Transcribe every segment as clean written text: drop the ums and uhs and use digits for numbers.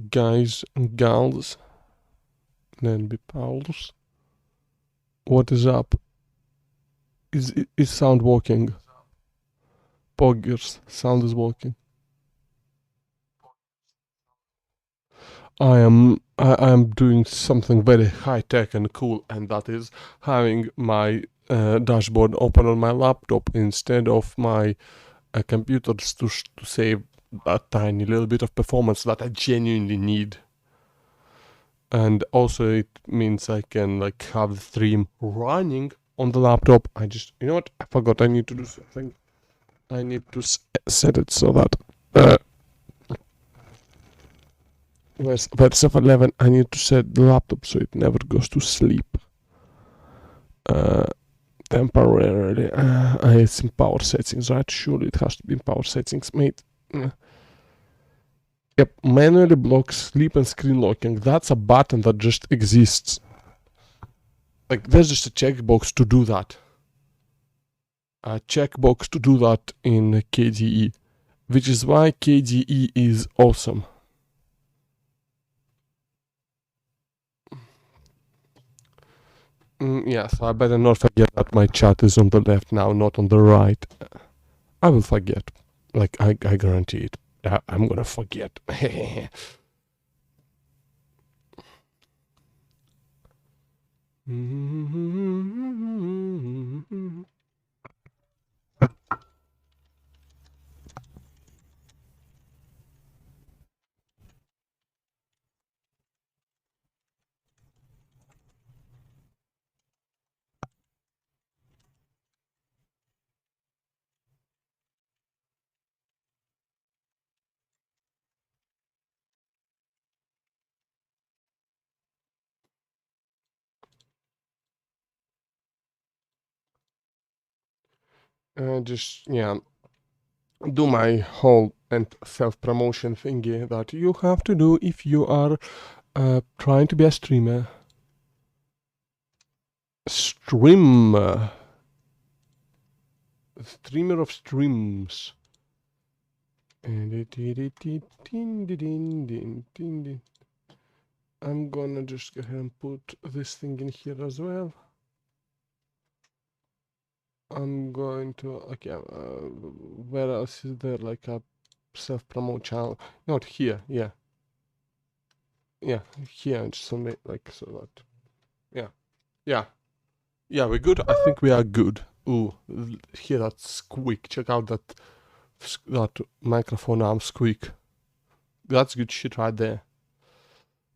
Guys and gals, then be pals. What is up? Is sound working? Poggers, sound is working. I am doing something very high tech and cool, and that is having my dashboard open on my laptop instead of my computers to save a tiny little bit of performance that I genuinely need. And also it means I can like have the stream running on the laptop. You know what? I forgot. I need to do something. I need to set it so that where's verse 11? I need to set the laptop so it never goes to sleep. Temporarily. It's in power settings, right? Surely it has to be in power settings, mate. Yep, manually block sleep and screen locking. That's a button that just exists. Like, there's just a checkbox to do that. A checkbox to do that in KDE, which is why KDE is awesome. Yeah, so I better not forget that my chat is on the left now, not on the right. I will forget. Like, I guarantee it. I'm gonna forget. Just, yeah, do my whole and self-promotion thingy that you have to do if you are trying to be a streamer. Streamer of streams. I'm gonna just go ahead and put this thing in here as well. I'm going to, okay, where else is there like a self-promote channel? Not here, yeah. Yeah, here, just so like, so that, yeah. Yeah. Yeah, we're good. I think we are good. Ooh, hear that squeak. Check out that microphone arm squeak. That's good shit right there.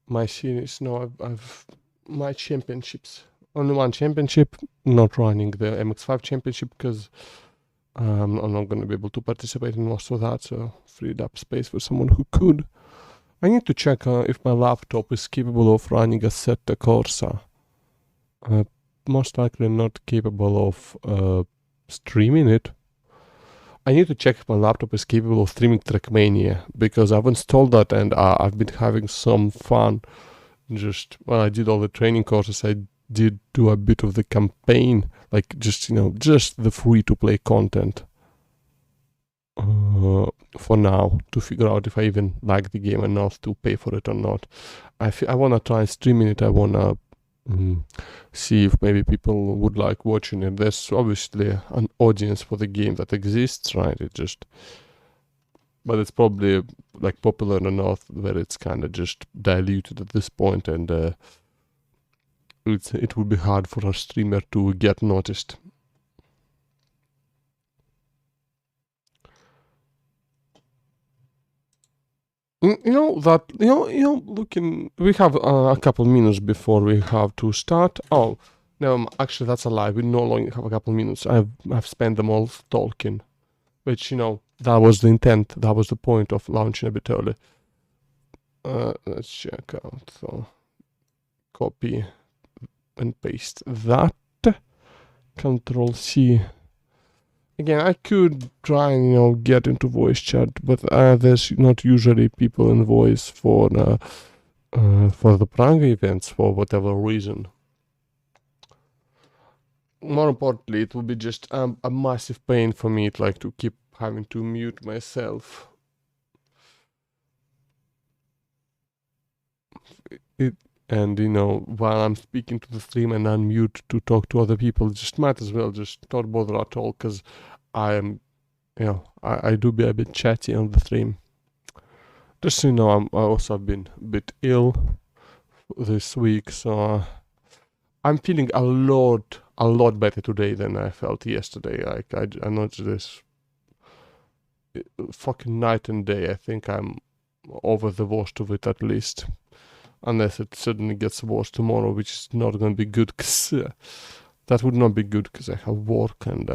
My series, no, I've my championships. Only one championship, not running the MX5 championship because I'm not going to be able to participate in most of that, so freed up space for someone who could. I need to check if my laptop is capable of running a Sette Corsa. Most likely not capable of streaming it. I need to check if my laptop is capable of streaming Trackmania, because I've installed that and I've been having some fun. Just when I did all the training courses, I did do a bit of the campaign, like just, just the free-to-play content. For now, to figure out if I even like the game enough to pay for it or not. I want to try streaming it. I want to see if maybe people would like watching it. There's obviously an audience for the game that exists, right? But it's probably like popular enough where it's kind of just diluted at this point, and it would be hard for a streamer to get noticed. Looking, we have a couple minutes before we have to start. Oh, no, actually, that's a lie. We no longer have a couple minutes. I've spent them all talking, which, that was the intent. That was the point of launching a bit early. Let's check out. So, copy and paste that. Control C. Again, I could try and get into voice chat, but there's not usually people in voice for the Praga events for whatever reason. More importantly, it would be just a massive pain for me to keep having to mute myself. it, and you know, while I'm speaking to the stream and unmute to talk to other people, just might as well just not bother at all, because I am, you know, I do be a bit chatty on the stream. Just so you know, I also have been a bit ill this week, so I'm feeling a lot better today than I felt yesterday. Like I noticed this fucking night and day. I think I'm over the worst of it at least, unless it suddenly gets worse tomorrow, which is not going to be good. Cause that would not be good because I have work and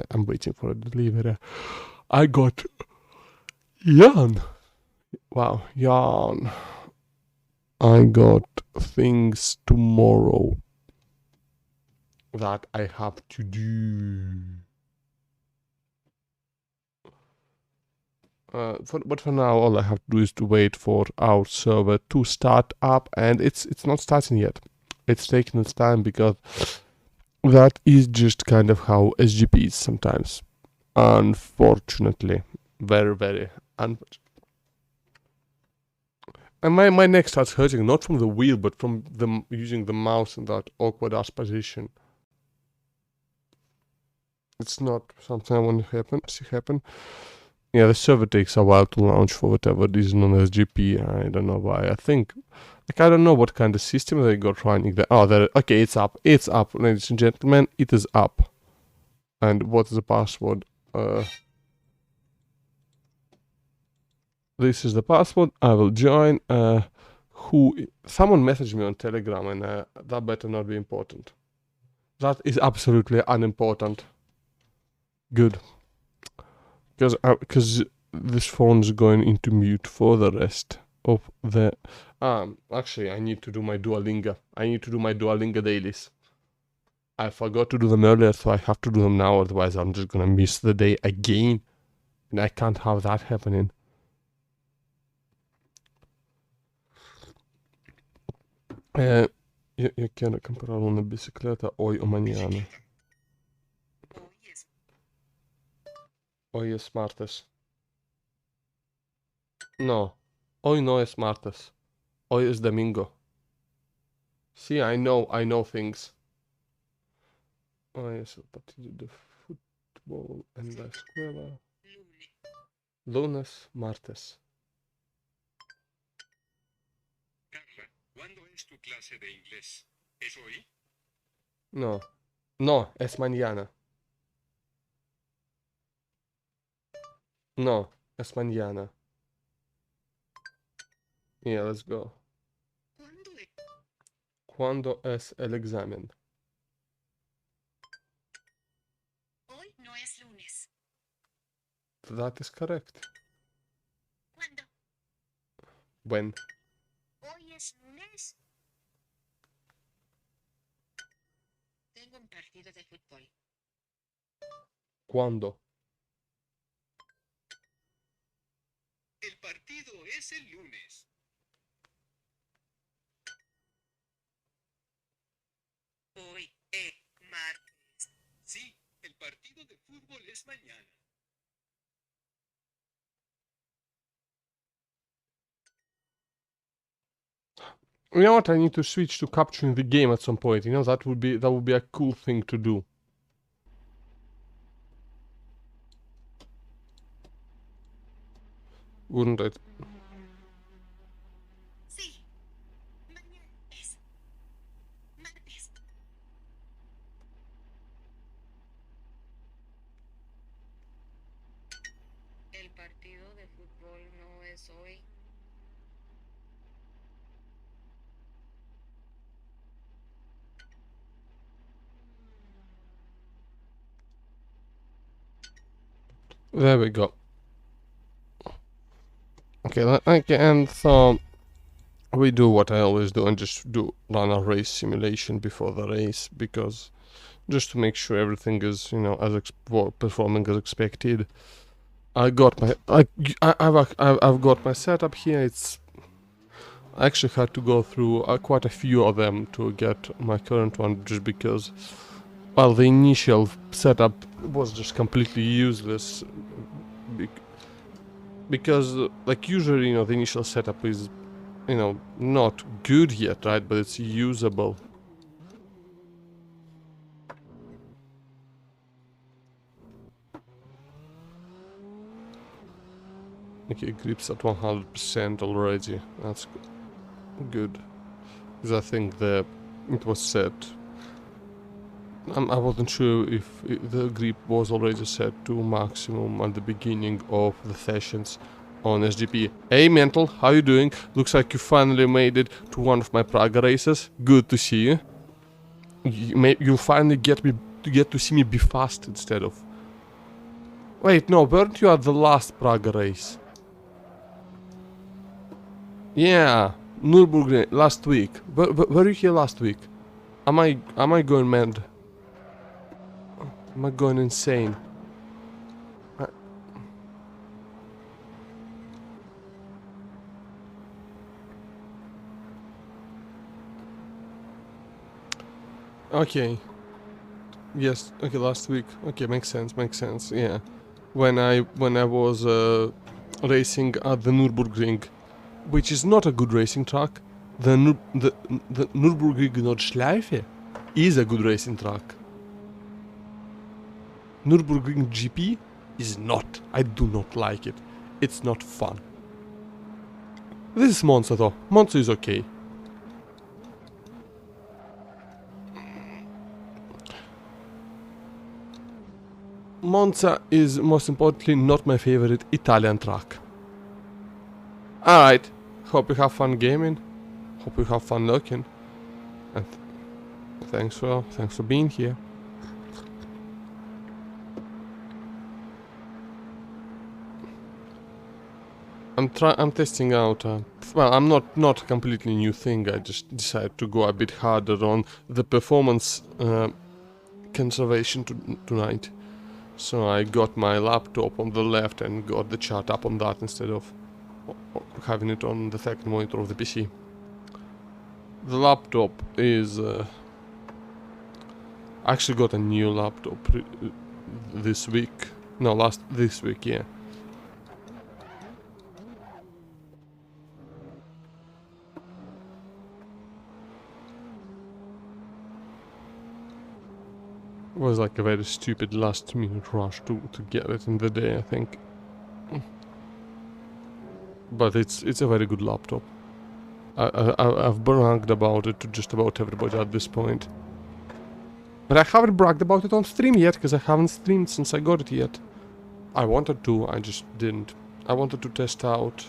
I'm waiting for a delivery. I got yawn. Wow, yawn. I got things tomorrow that I have to do. But for now, all I have to do is to wait for our server to start up, and it's not starting yet. It's taking its time because that is just kind of how SGP is sometimes. Unfortunately, very unfortunately. And my neck starts hurting, not from the wheel, but from using the mouse in that awkward ass position. It's not something I want to see happen. Yeah, the server takes a while to launch for whatever reason on SGP. I don't know why. I think, like, I don't know what kind of system they got running there. Oh, there. Okay, it's up. It's up, ladies and gentlemen. It is up. And what is the password? This is the password. I will join. Someone messaged me on Telegram, and that better not be important. That is absolutely unimportant. Good. Because this phone's going into mute for the rest of the... actually, I need to do my Duolingo. I need to do my Duolingo dailies. I forgot to do them earlier, so I have to do them now, otherwise I'm just gonna miss the day again. And I can't have that happening. Io quero comprare una bicicletta hoy o mañana. Hoy es martes. No, hoy no es martes. Hoy es domingo. See, I know things. Hoy es el partido de fútbol en la escuela. Lunes, martes. Carla, ¿cuándo es tu clase de inglés? ¿Es hoy? No, es mañana. No, es mañana. Yeah, let's go. ¿Cuándo es el examen? Hoy no es lunes. That is correct. ¿Cuándo? When? Hoy es lunes. Tengo un partido de fútbol. ¿Cuándo? El partido es el lunes. Hoy es martes. Sí, el partido de fútbol es mañana. You know what? I need to switch to capturing the game at some point. You know, that would be a cool thing to do. Wouldn't it? Sí. Mañana es martes. El partido de fútbol no es hoy. There we go. Okay, and so we do what I always do and just run a race simulation before the race, because just to make sure everything is, you know, performing as expected. I've got my setup here. I actually had to go through quite a few of them to get my current one, just because, well, the initial setup was just completely useless. Because, like, usually, you know, the initial setup is you know, not good yet, right? But it's usable. Okay, grips at 100% already. That's good. Because I think it was set. I wasn't sure if the grip was already set to maximum at the beginning of the sessions on SGP. Hey Mental, how you doing? Looks like you finally made it to one of my Praga races. Good to see you. You'll finally get to see me be fast instead of... Wait, no, weren't you at the last Praga race? Yeah, Nürburgring last week. Were you here last week? Am I going mad? Am I going insane? Okay. Yes. Okay. Last week. Okay. Makes sense. Makes sense. Yeah. When I was racing at the Nürburgring, which is not a good racing track, the Nürburgring Nordschleife is a good racing track. Nürburgring GP is not. I do not like it. It's not fun. This is Monza though. Monza is okay. Monza is most importantly not my favorite Italian track. Alright. Hope you have fun gaming. Hope you have fun looking. And thanks for being here. I'm testing out well, I'm not completely new thing. I just decided to go a bit harder on the performance conservation tonight. So I got my laptop on the left and got the chart up on that instead of having it on the second monitor of the PC. The laptop is... I actually got a new laptop this week. No, this week, yeah. It was like a very stupid last minute rush to get it in the day, I think. But it's a very good laptop. I've bragged about it to just about everybody at this point. But I haven't bragged about it on stream yet, because I haven't streamed since I got it yet. I wanted to, I just didn't. I wanted to test out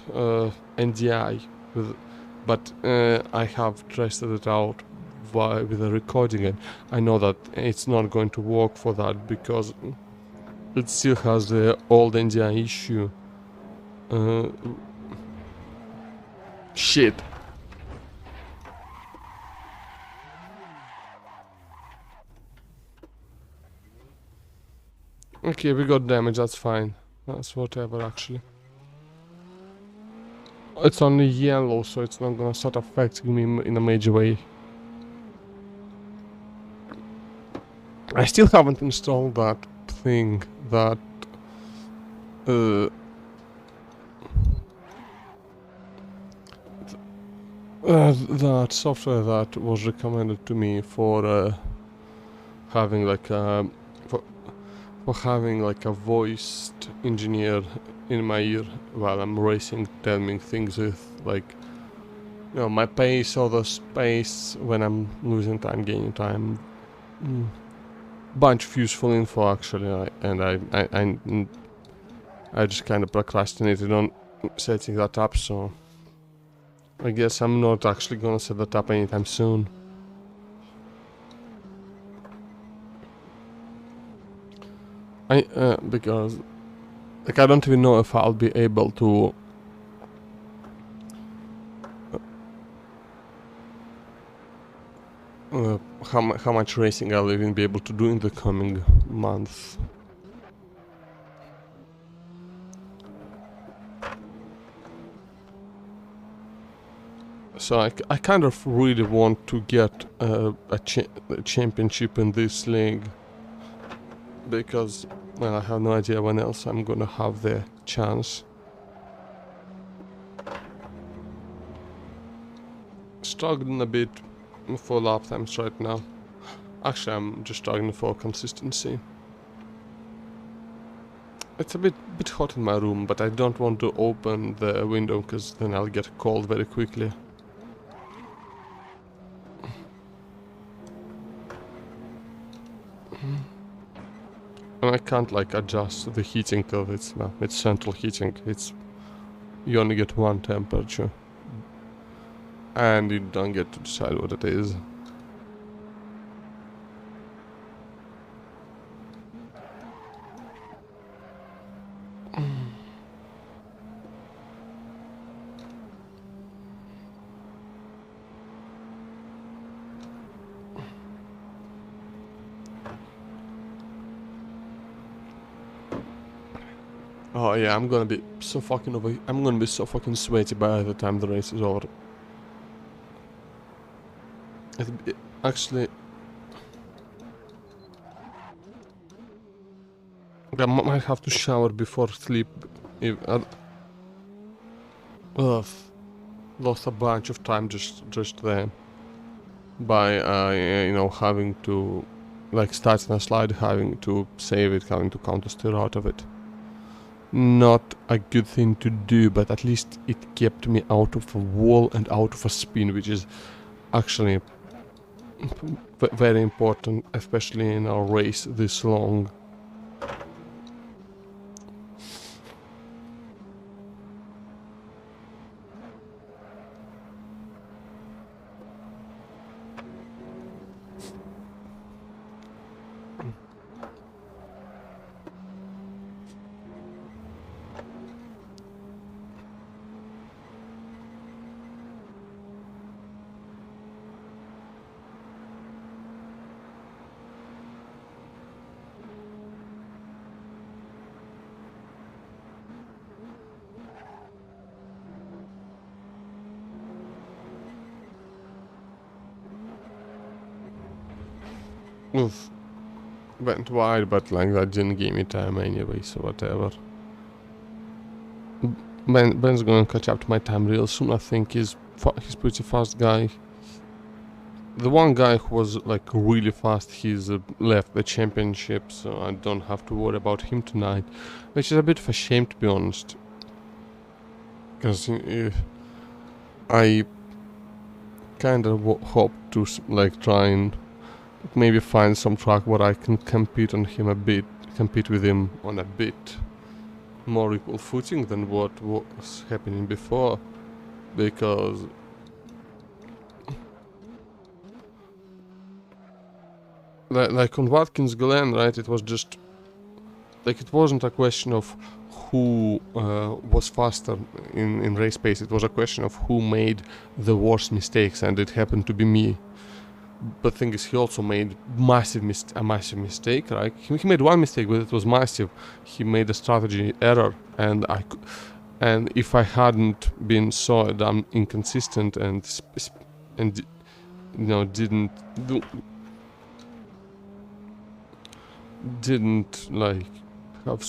NDI, but I have tested it out with a recording, and I know that it's not going to work for that because it still has the old NDI issue. Shit. Okay, we got damage, that's fine. That's whatever, actually. It's only yellow, so it's not gonna start affecting me in a major way. I still haven't installed that thing that... that software that was recommended to me for having like a... for having like a voiced engineer in my ear while I'm racing, telling me things with like, you know, my pace or the space when I'm losing time, gaining time. Bunch of useful info actually, and I just kind of procrastinated on setting that up, so I guess I'm not actually gonna set that up anytime soon. Because like I don't even know if I'll be able to how much racing I'll even be able to do in the coming months. So I kind of really want to get a championship in this league, because, well, I have no idea when else I'm gonna have the chance. struggling a bit for lap times right now. Actually, I'm just struggling for consistency. It's a bit hot in my room, but I don't want to open the window because then I'll get cold very quickly. And I can't like adjust the heating of it. Well, it's central heating. You only get one temperature, and you don't get to decide what it is. Oh yeah, I'm gonna be so sweaty by the time the race is over. Actually, I might have to shower before sleep. If ugh, lost a bunch of time just there by having to like starting a slide, having to save it, having to counter steer out of it. Not a good thing to do, but at least it kept me out of a wall and out of a spin, which is actually very important, especially in a race this long. Oof. Went wide, but like that didn't give me time anyway, so whatever. Ben's gonna catch up to my time real soon. I think he's pretty fast guy. The one guy who was like really fast, he's left the championship, so I don't have to worry about him tonight, which is a bit of a shame to be honest. Because I kind of hope to like try and maybe find some track where I can compete with him on a bit more equal footing than what was happening before, because like on Watkins Glen, right, it was just like it wasn't a question of who was faster in race pace, it was a question of who made the worst mistakes, and it happened to be me. But thing is, he also made a massive mistake, right? He made one mistake, but it was massive. He made a strategy error, and if I hadn't been so damn inconsistent and didn't like have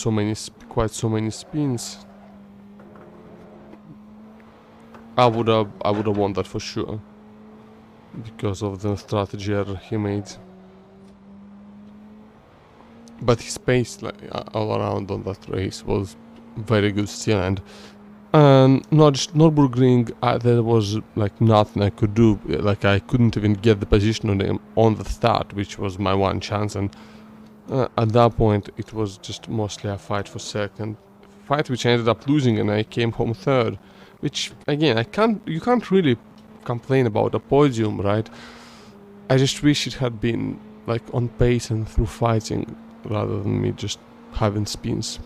quite so many spins, I would have won that for sure, because of the strategy error he made. But his pace all around on that race was very good still, and Nürburgring, there was like nothing I could do. Like I couldn't even get the position on him on the start, which was my one chance, and at that point it was just mostly a fight for second. Fight which I ended up losing, and I came home third, which again you can't really complain about a podium, right? I just wish it had been like on pace and through fighting rather than me just having spins.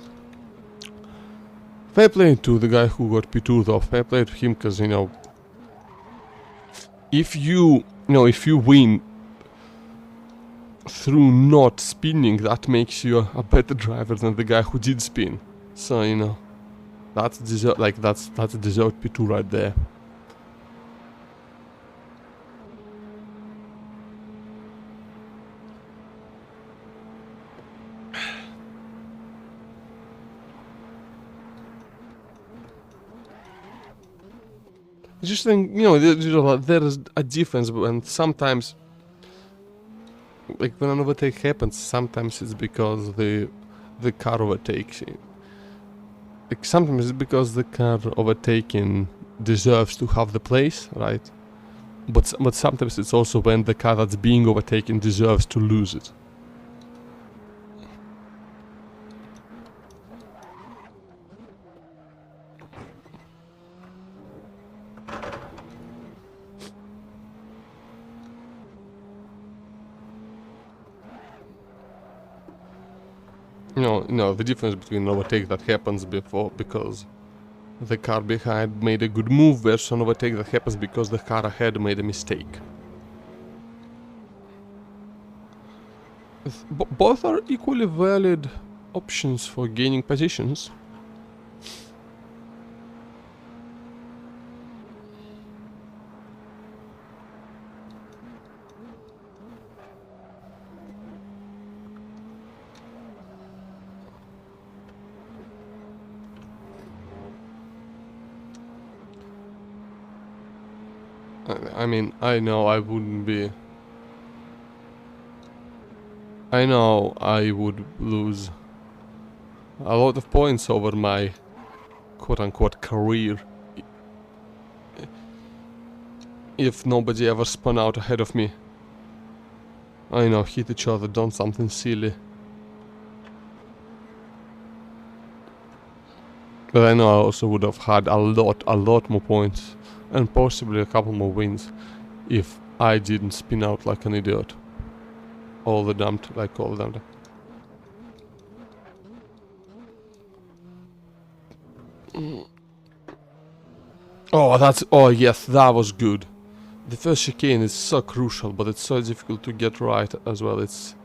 Fair play to the guy who got P2 though. Fair play to him, because if you win through not spinning, that makes you a better driver than the guy who did spin. So that's deserved P2 right there. I just think, you know, there's a difference when sometimes, like when an overtake happens, sometimes it's because the car overtakes you. Like sometimes it's because the car overtaking deserves to have the place, right? But sometimes it's also when the car that's being overtaken deserves to lose it. No, the difference between an overtake that happens before because the car behind made a good move versus an overtake that happens because the car ahead made a mistake. Both are equally valid options for gaining positions. I mean, I know I wouldn't be... I know I would lose a lot of points over my quote-unquote career if nobody ever spun out ahead of me. I know, hit each other, done something silly. But I know I also would have had a lot more points and possibly a couple more wins if I didn't spin out like an idiot. All the damn time. Oh yes, that was good. The first chicane is so crucial, but it's so difficult to get right as well. It's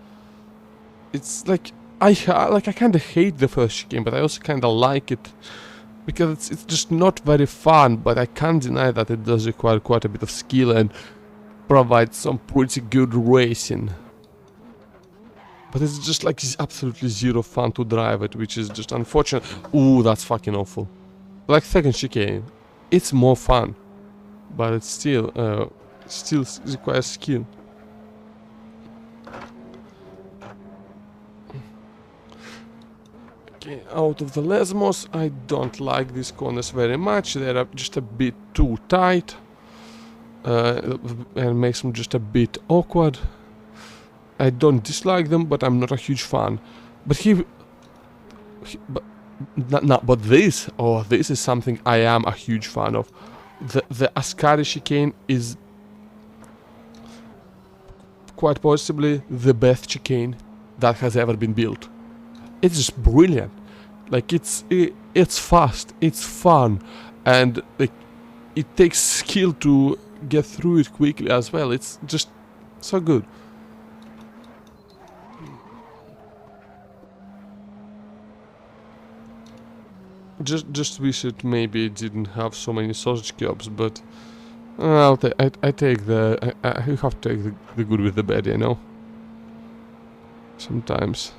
like I kind of hate the first chicane, but I also kind of like it because it's just not very fun. But I can't deny that it does require quite a bit of skill and provide some pretty good racing. But it's just like absolutely zero fun to drive it, which is just unfortunate. Ooh, that's fucking awful. Like second chicane, it's more fun, but it's still requires skill. Okay, out of the Lesmos, I don't like these corners very much. They're just a bit too tight, and makes them just a bit awkward. I don't dislike them, but I'm not a huge fan. But but this is something I am a huge fan of. The Ascari chicane is quite possibly the best chicane that has ever been built. It's just brilliant. Like it's fast, it's fun, and like it takes skill to get through it quickly as well. It's just so good. Just wish it maybe didn't have so many sausage cups, but I take the I have to take the good with the bad, you know. Sometimes.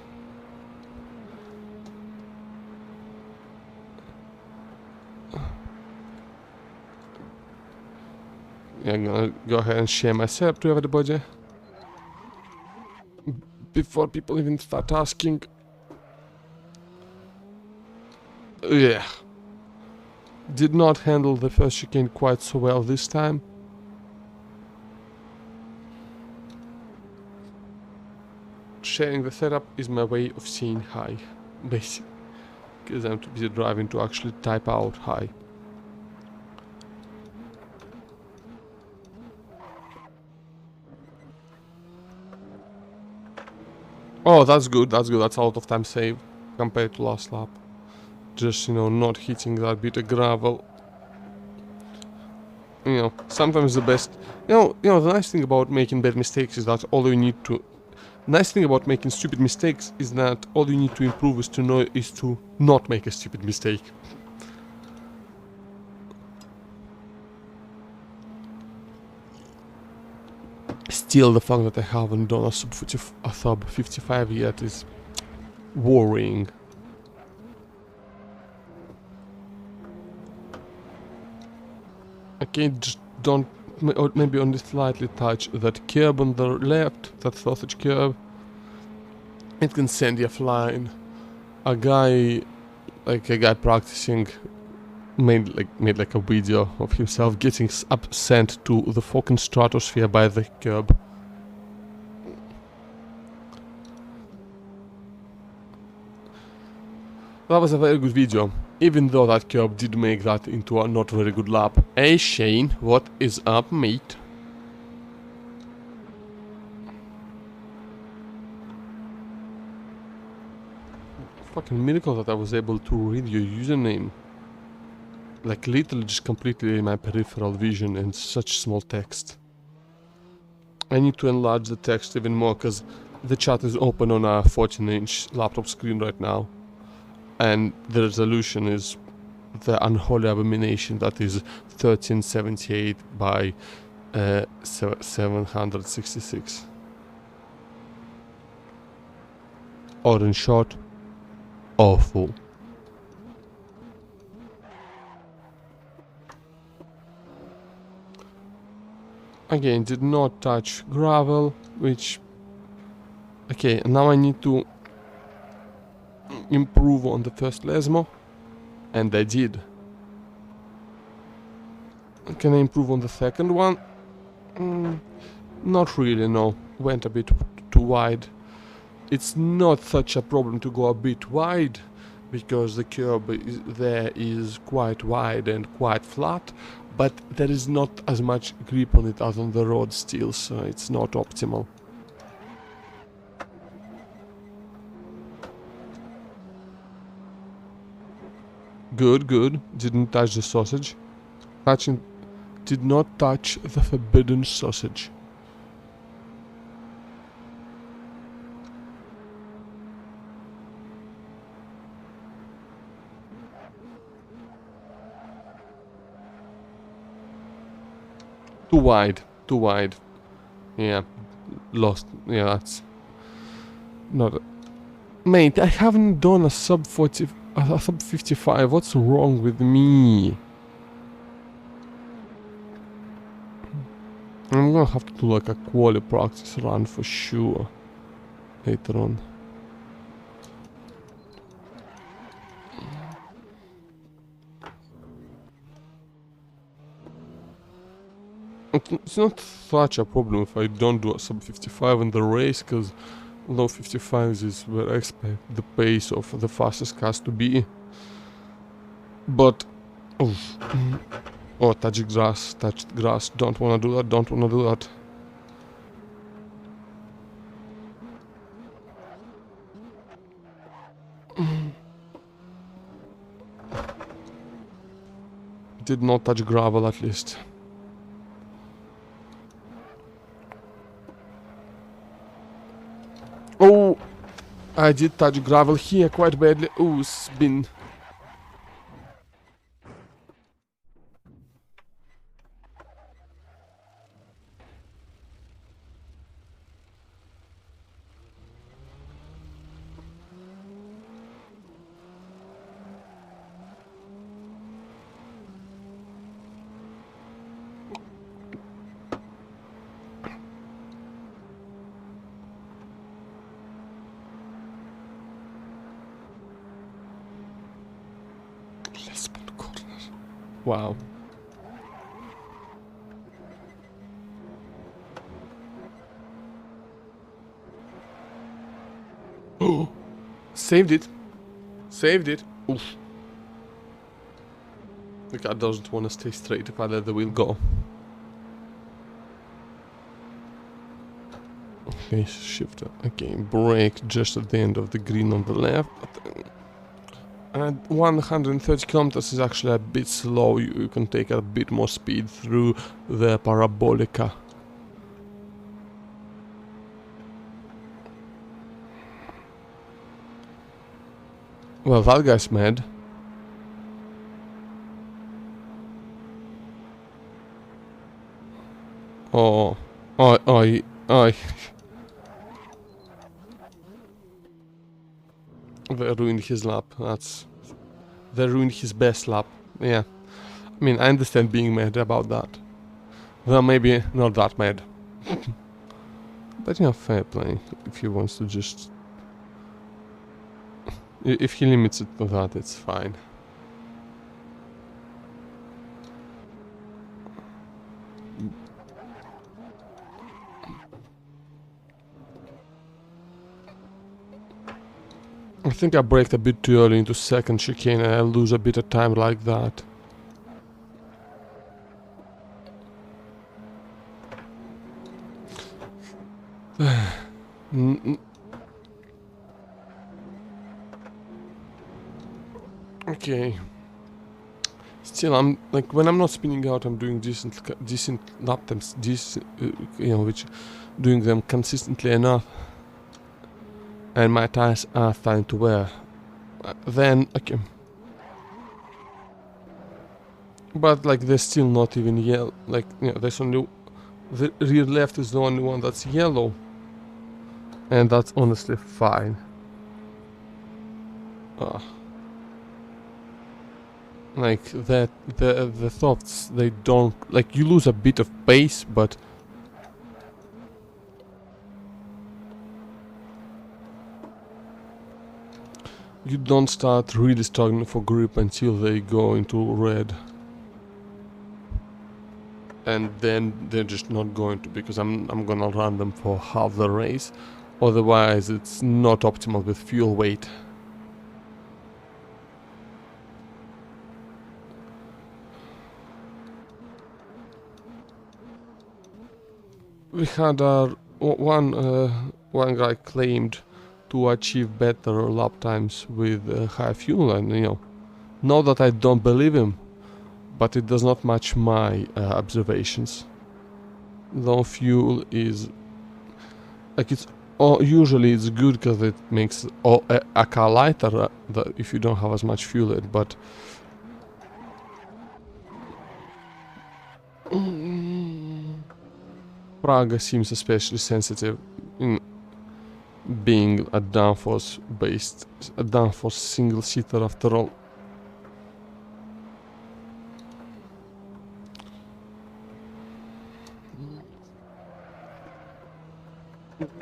Yeah, I'm gonna go ahead and share my setup to everybody before people even start asking. Yeah. Did not handle the first chicane quite so well this time. Sharing the setup is my way of saying hi, basically. Because I'm too busy driving to actually type out hi. Oh, that's good, that's good. That's out of time save compared to last lap. Just, you know, not hitting that bit of gravel. You know, sometimes the best... You know, the nice thing about making bad mistakes is that all you need to... Nice thing about making stupid mistakes is that all you need to improve is to not make a stupid mistake. Still, the fact that I haven't done a sub 55 yet is worrying. Okay, just don't, or maybe only slightly touch that curb on the left, that sausage curb. It can send you flying. A guy practicing made like a video of himself getting up sent to the fucking stratosphere by the curb. That was a very good video, even though that curb did make that into a not very good lap. Hey Shane, what is up, mate? Fucking miracle that I was able to read your username. Like literally just completely in my peripheral vision in such small text. I need to enlarge the text even more because the chat is open on a 14-inch laptop screen right now. And the resolution is the unholy abomination that is 1378 by 766. Or in short, awful. Again, did not touch gravel, which... Okay, now I need to improve on the first Lesmo, and I did. Can I improve on the second one? Not really, no. Went a bit too wide. It's not such a problem to go a bit wide, because the curb there is quite wide and quite flat, but there is not as much grip on it as on the road still, so it's not optimal. Good, good. Didn't touch the sausage. Did not touch the forbidden sausage. Too wide, too wide. Yeah, lost. Yeah, that's not. Mate, I haven't done a sub 40, a sub 55. What's wrong with me? I'm gonna have to do like a quali practice run for sure later on. It's not such a problem if I don't do a sub 55 in the race, because low 55s is where I expect the pace of the fastest cars to be. But oh, touched grass, don't wanna do that, don't wanna do that. Did not touch gravel at least. Oh, I did touch gravel here quite badly. Oh, spin. Wow. Oh, saved it. Saved it. Oof. The car doesn't want to stay straight if I let the wheel go. Okay, shifter. Okay, brake just at the end of the green on the left. And 130 kilometers is actually a bit slow. You can take a bit more speed through the parabolica. Well, that guy's mad. Oh, I. They ruined his lap. They ruined his best lap. Yeah. I mean, I understand being mad about that. Well, maybe not that mad. But you know, fair play. If he wants to just... If he limits it to that, it's fine. I think I braked a bit too early into second chicane and I lose a bit of time like that. Okay. Still, I'm like when I'm not spinning out, I'm doing decent lap times, you know, which doing them consistently enough, and my tires are starting to wear. Then okay, but like they're still not even yellow. Like you know, there's only the rear left is the only one that's yellow, and that's honestly fine. Like that, the thoughts they don't like you lose a bit of pace, but you don't start really struggling for grip until they go into red. And then they're just not going to, because I'm gonna run them for half the race. Otherwise it's not optimal with fuel weight. We had one guy claimed to achieve better lap times with high fuel, and you know, not that I don't believe him, but it does not match my observations. Low fuel is like usually it's good because it makes a car lighter if you don't have as much fuel in it, but Praga seems especially sensitive in being a downforce single seater after all.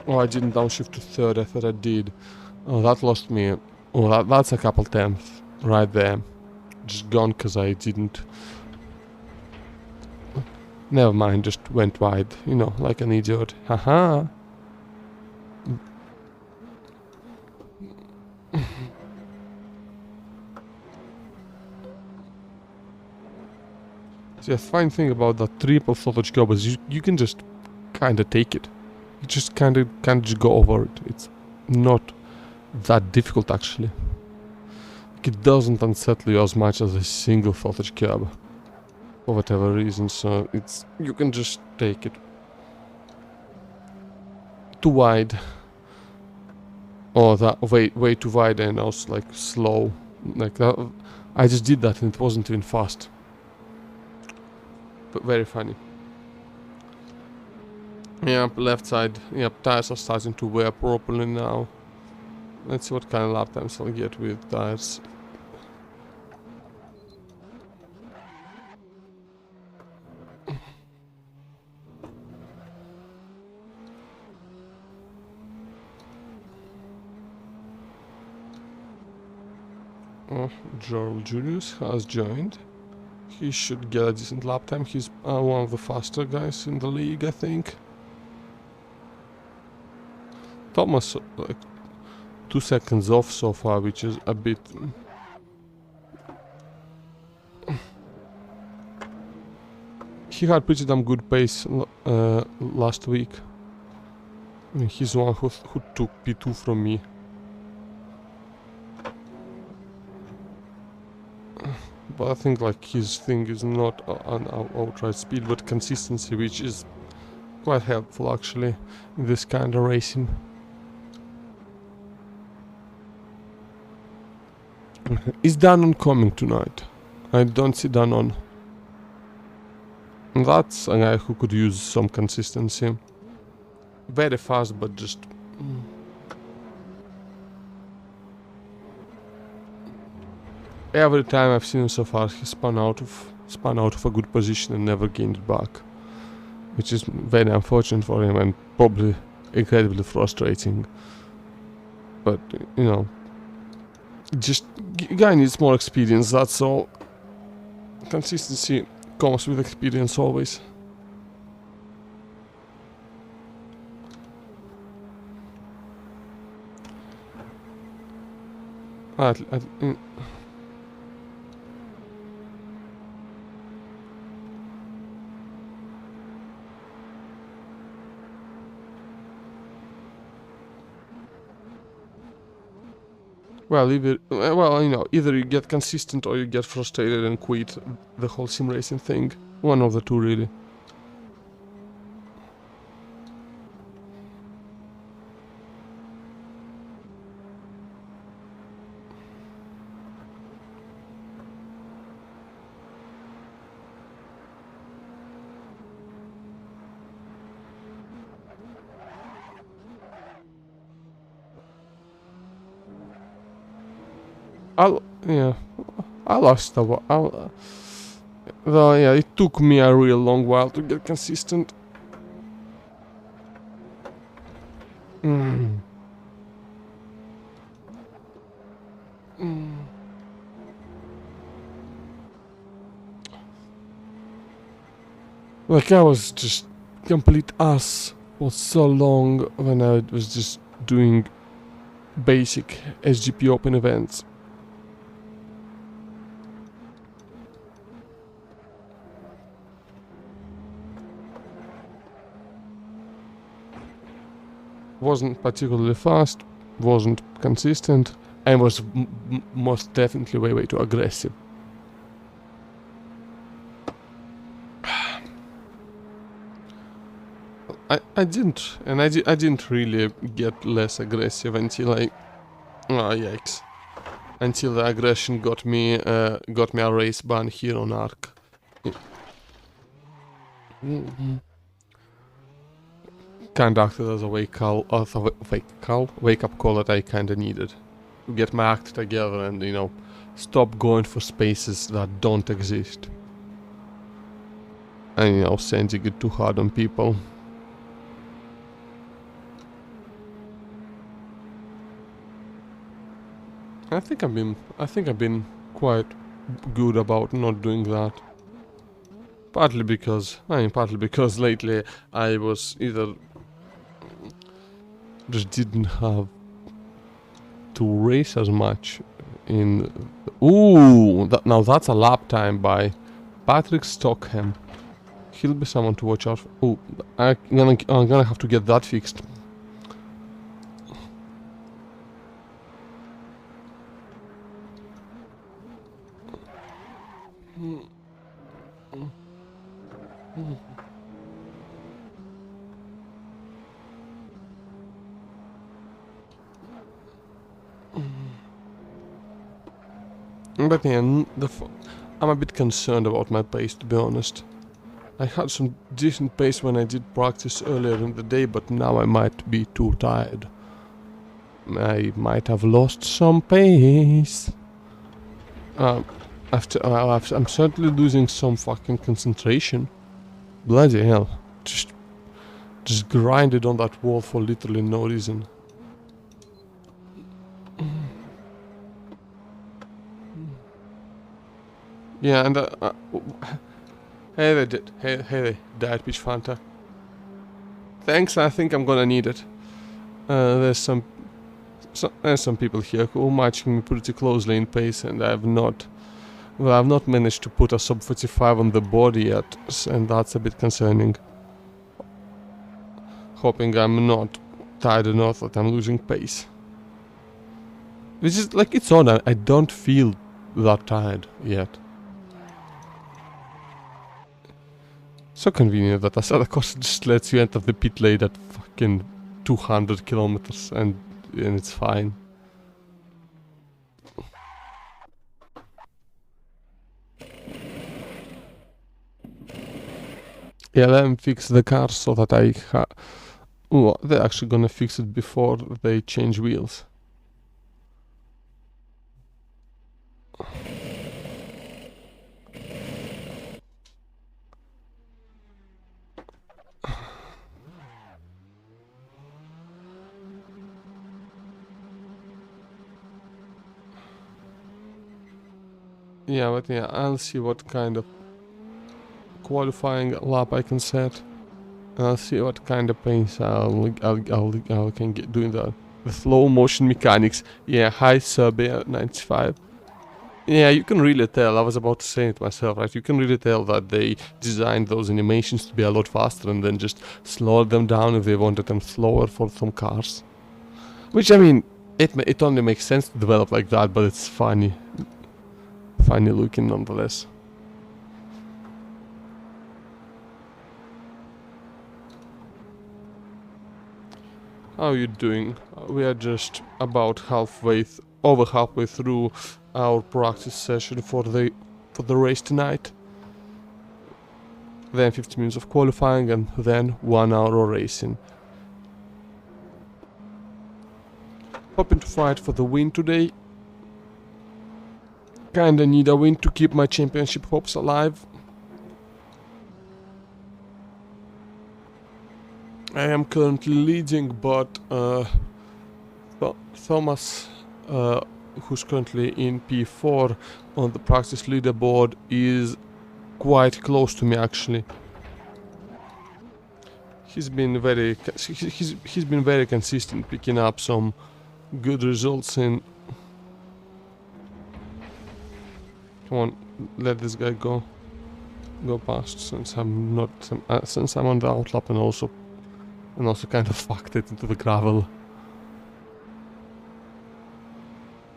Oh, I didn't downshift to third, I thought I did. Oh, that lost me. Oh, that's a couple tenths right there. Just gone because I didn't. Never mind, just went wide, you know, like an idiot. Haha. The fine thing about that triple throttle job is you can just kinda take it. You just kinda just go over it. It's not that difficult actually. It doesn't unsettle you as much as a single throttle curb. For whatever reason, so you can just take it. Too wide. Or that way too wide and also like slow. Like that. I just did that and it wasn't even fast. But very funny. Yep, left side. Yep, tires are starting to wear properly now. Let's see what kind of lap times I'll get with tires. Oh, Joel Julius has joined. He should get a decent lap time. He's one of the faster guys in the league, I think. Thomas, like 2 seconds off so far, which is a bit... He had pretty damn good pace last week. I mean, he's the one who took P2 from me. But I think like his thing is not an outright speed, but consistency, which is quite helpful actually in this kind of racing. Is Danon coming tonight? I don't see Danon. That's a guy who could use some consistency. Very fast, but just... Every time I've seen him so far, he spun out of spun out of a good position and never gained it back, which is very unfortunate for him and probably incredibly frustrating. But you know, just guy needs more experience. That's all. Consistency comes with experience always. Well, either you get consistent or you get frustrated and quit the whole sim racing thing. One of the two, really. I lost the though, yeah, it took me a real long while to get consistent. Like, I was just complete ass for so long when I was just doing basic SGP Open events. Wasn't particularly fast, wasn't consistent, and was most definitely way too aggressive. I didn't really get less aggressive until yikes, until the aggression got me a race ban here on Arc. Kinda acted as a wake up call that I kinda needed to get my act together and, you know, stop going for spaces that don't exist. And, you know, sending it too hard on people. I think I've been quite good about not doing that. Partly because lately I was either just didn't have to race as much in... Ooh, now that's a lap time by Patrick Stockham. He'll be someone to watch out for. Ooh, I'm gonna have to get that fixed. But yeah, I'm a bit concerned about my pace, to be honest. I had some decent pace when I did practice earlier in the day, but now I might be too tired. I might have lost some pace. I'm certainly losing some fucking concentration. Bloody hell. Just grinded on that wall for literally no reason. Yeah, and hey there, Diet Peach Fanta. Thanks, I think I'm gonna need it. There's some people here who are matching me pretty closely in pace, and I've not managed to put a sub 45 on the board yet, and that's a bit concerning. Hoping I'm not tired enough that I'm losing pace. Which is like, it's odd, I don't feel that tired yet. So convenient that Asada course just lets you enter the pit lane at fucking 200 kilometers and it's fine. Yeah, let them fix the car so that oh, they're actually gonna fix it before they change wheels. Yeah, but yeah, I'll see what kind of qualifying lap I can set. And I'll see what kind of pace I can get doing the slow motion mechanics. Yeah, high sub 95. Yeah, you can really tell. I was about to say it myself, right? You can really tell that they designed those animations to be a lot faster and then just slowed them down if they wanted them slower for some cars. Which, I mean, it only makes sense to develop like that, but it's funny. Funny looking nonetheless. How are you doing? We are just about over halfway through our practice session for the race tonight. Then 50 minutes of qualifying and then 1 hour of racing. Hoping to fight for the win today. Kinda need a win to keep my championship hopes alive. I am currently leading, but Thomas, who's currently in P4 on the practice leaderboard, is quite close to me actually. He's been very consistent, picking up some good results in. Come on, let this guy go past, since I'm not since I'm on the outlap and also kind of fucked it into the gravel.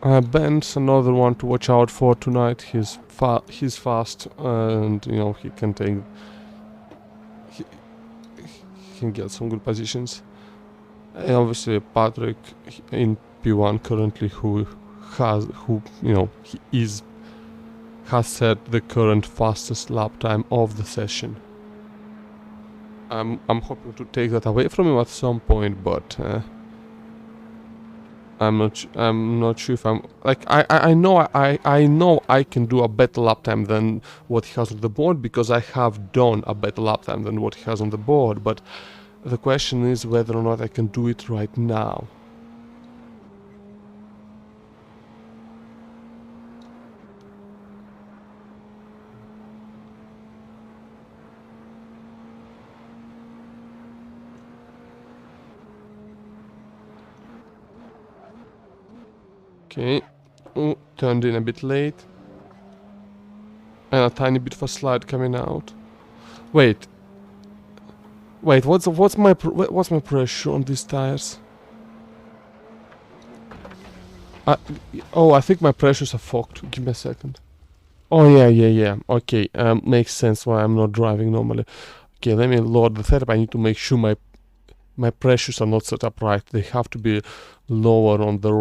Ben's another one to watch out for tonight. He's fast, and you know he can get some good positions. And obviously Patrick in P1 currently, who has set the current fastest lap time of the session. I'm hoping to take that away from him at some point, but I'm not sure if I'm like I know I can do a better lap time than what he has on the board, because I have done a better lap time than what he has on the board, but the question is whether or not I can do it right now. Okay, turned in a bit late. And a tiny bit of a slide coming out. Wait, what's my pressure on these tires? I think my pressures are fucked. Give me a second. Oh yeah. Okay, makes sense why I'm not driving normally. Okay, let me load the setup. I need to make sure my pressures are not set up right. They have to be lower on the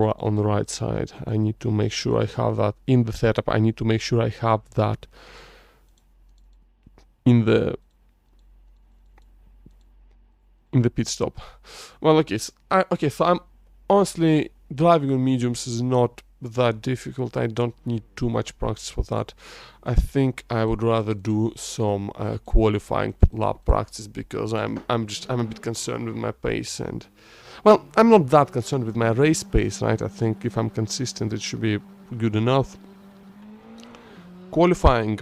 right side. I need to make sure I have that in the setup. I need to make sure I have that in the pit stop. Well, okay, so I'm honestly, driving on mediums is not that difficult. I don't need too much practice for that. I think I would rather do some qualifying lap practice, because I'm a bit concerned with my pace, and well, I'm not that concerned with my race pace, right? I think if I'm consistent, it should be good enough. Qualifying,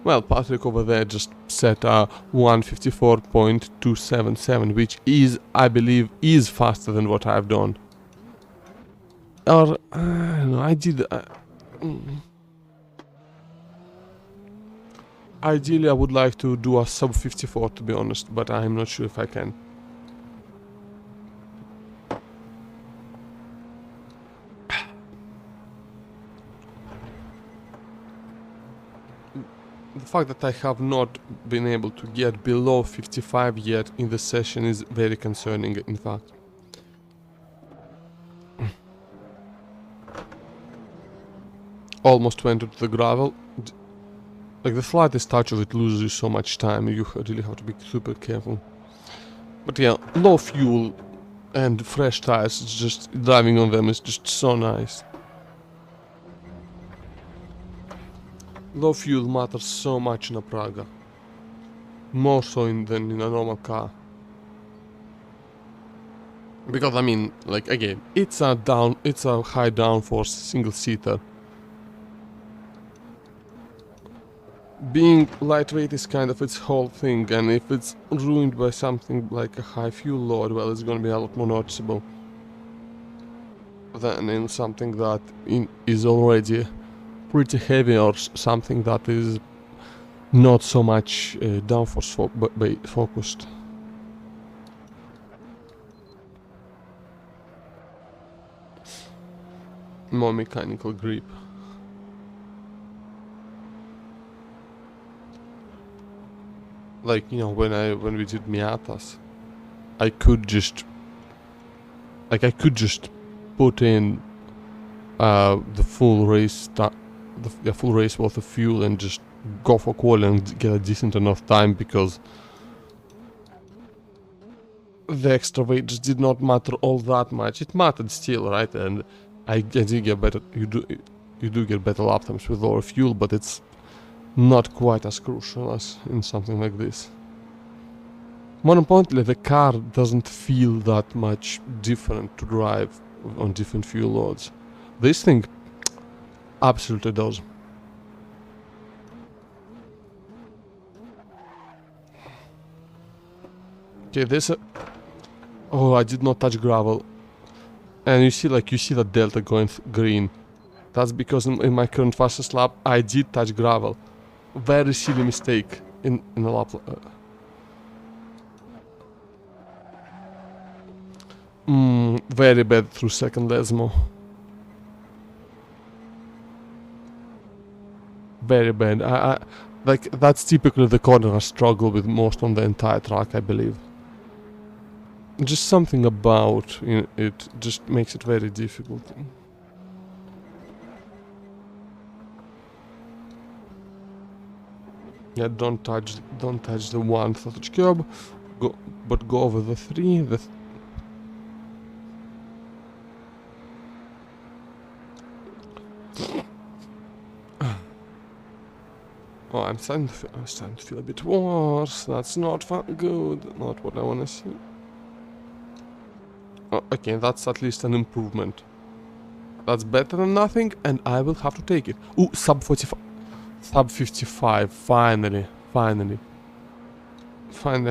well, Patrick over there just set a 1:54.277, which is, I believe, is faster than what I've done. Or, I don't know, ideally I would like to do a sub 54, to be honest, but I'm not sure if I can. The fact that I have not been able to get below 55 yet in the session is very concerning, in fact. Almost went into the gravel. Like, the slightest touch of it loses you so much time. You really have to be super careful. But yeah, low fuel and fresh tires, it's just driving on them is just so nice. Low fuel matters so much in a Praga. More so than in a normal car. Because, I mean, like, again, it's a high downforce single-seater. being lightweight is kind of its whole thing, and if it's ruined by something like a high fuel load, well, it's gonna be a lot more noticeable than in something that is already pretty heavy, or something that is not so much downforce focused. More mechanical grip. Like, you know, when we did Miatas, I could just put in the full race the full race worth of fuel and just go for quali and get a decent enough time, because the extra weight just did not matter all that much. It mattered still, right? And I did get better. You do get better lap times with lower fuel, but it's not quite as crucial as in something like this. More importantly, the car doesn't feel that much different to drive on different fuel loads. This thing absolutely does. Okay, this... oh, I did not touch gravel. And you see the delta going green. That's because in my current fastest lap, I did touch gravel. Very silly mistake in the lap. Very bad through second Lesmo. Very bad. I like, that's typically the corner I struggle with most on the entire track, I believe. Just something about it just makes it very difficult. Yeah, don't touch the 1/3 curb. But go over the 3. Oh, I'm starting to feel a bit worse. That's not good. Not what I want to see. Oh, okay, that's at least an improvement. That's better than nothing, and I will have to take it. Ooh, sub 45. Sub 55. Finally. Finally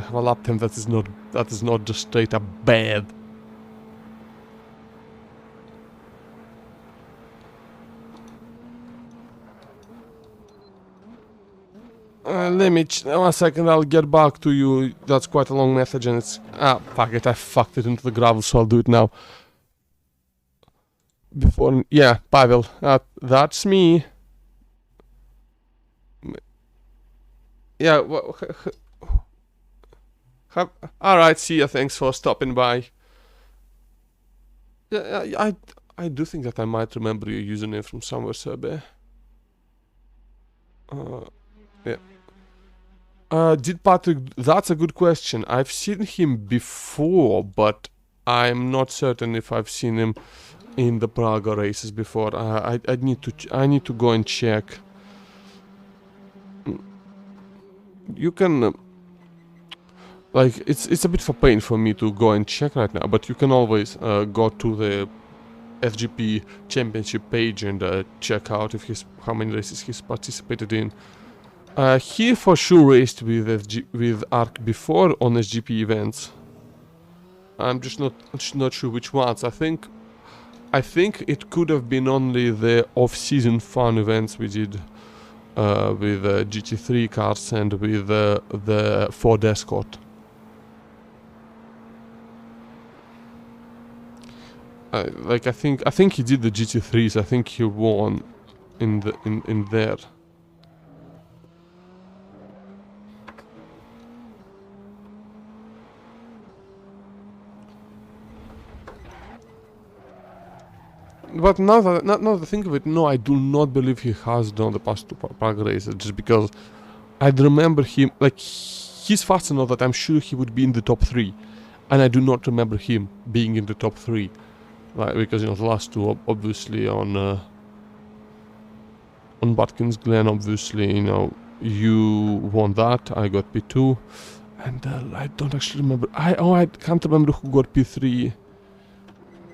have a lap time that is not just straight up bad. Let me 1 second, I'll get back to you. That's quite a long message, and it's... ah, fuck it, I fucked it into the gravel, so I'll do it now. Before... yeah, Pavel, that's me. Yeah, alright, see ya, thanks for stopping by. Yeah, I do think that I might remember your username from somewhere, Serbe. Yeah. Did Patrick... that's a good question. I've seen him before, but I'm not certain if I've seen him in the Praga races before. I need to go and check. You can... like, it's a bit of a pain for me to go and check right now, but you can always go to the FGP Championship page and check out if how many races he's participated in. He for sure raced with ARC before on SGP events. I'm just not sure which ones. I think it could have been only the off-season fun events we did with GT3 cars and with the Ford Escort. Like, I think he did the GT3s. I think he won in there. But now that I think of it, no, I do not believe he has done the past 2 Prague races, just because I'd remember him, like, he's fast enough that I'm sure he would be in the top 3, and I do not remember him being in the top 3, like, because, you know, the last 2 obviously on Watkins Glen, obviously, you know, you won that, I got P2, and I don't actually remember, I can't remember who got P3.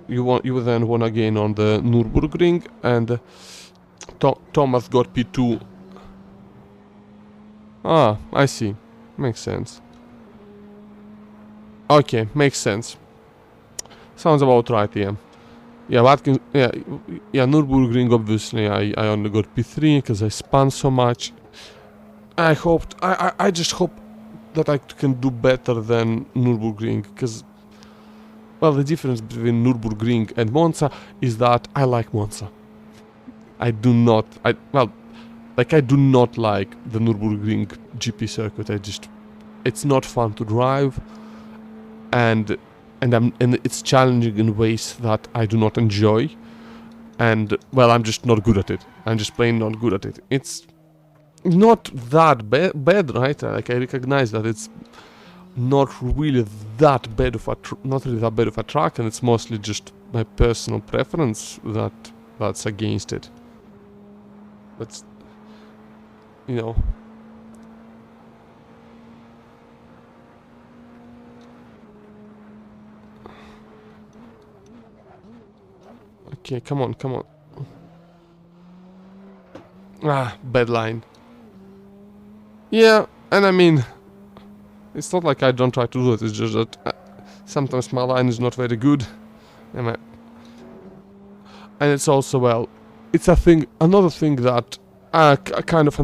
You then won again on the Nürburgring, and Thomas got P2. Ah, I see. Makes sense. Okay, makes sense. Sounds about right, yeah. Yeah, Watkins, yeah, Nürburgring, obviously, I only got P3 because I spun so much. I just hope that I can do better than Nürburgring, because, well, the difference between Nürburgring and Monza is that I like Monza. I do not, I do not like the Nürburgring GP circuit. It's not fun to drive, and and it's challenging in ways that I do not enjoy. And well, I'm just not good at it. I'm just plain not good at it. It's not that bad, right? Like, I recognize that it's not really that bad of a not really that bad of a track, and it's mostly just my personal preference that's against it. That's, you know. Okay, come on, come on. Ah, bad line. Yeah, and I mean, it's not like I don't try to do it. It's just that sometimes my line is not very good, and it's also, well, it's a thing. Another thing that kind of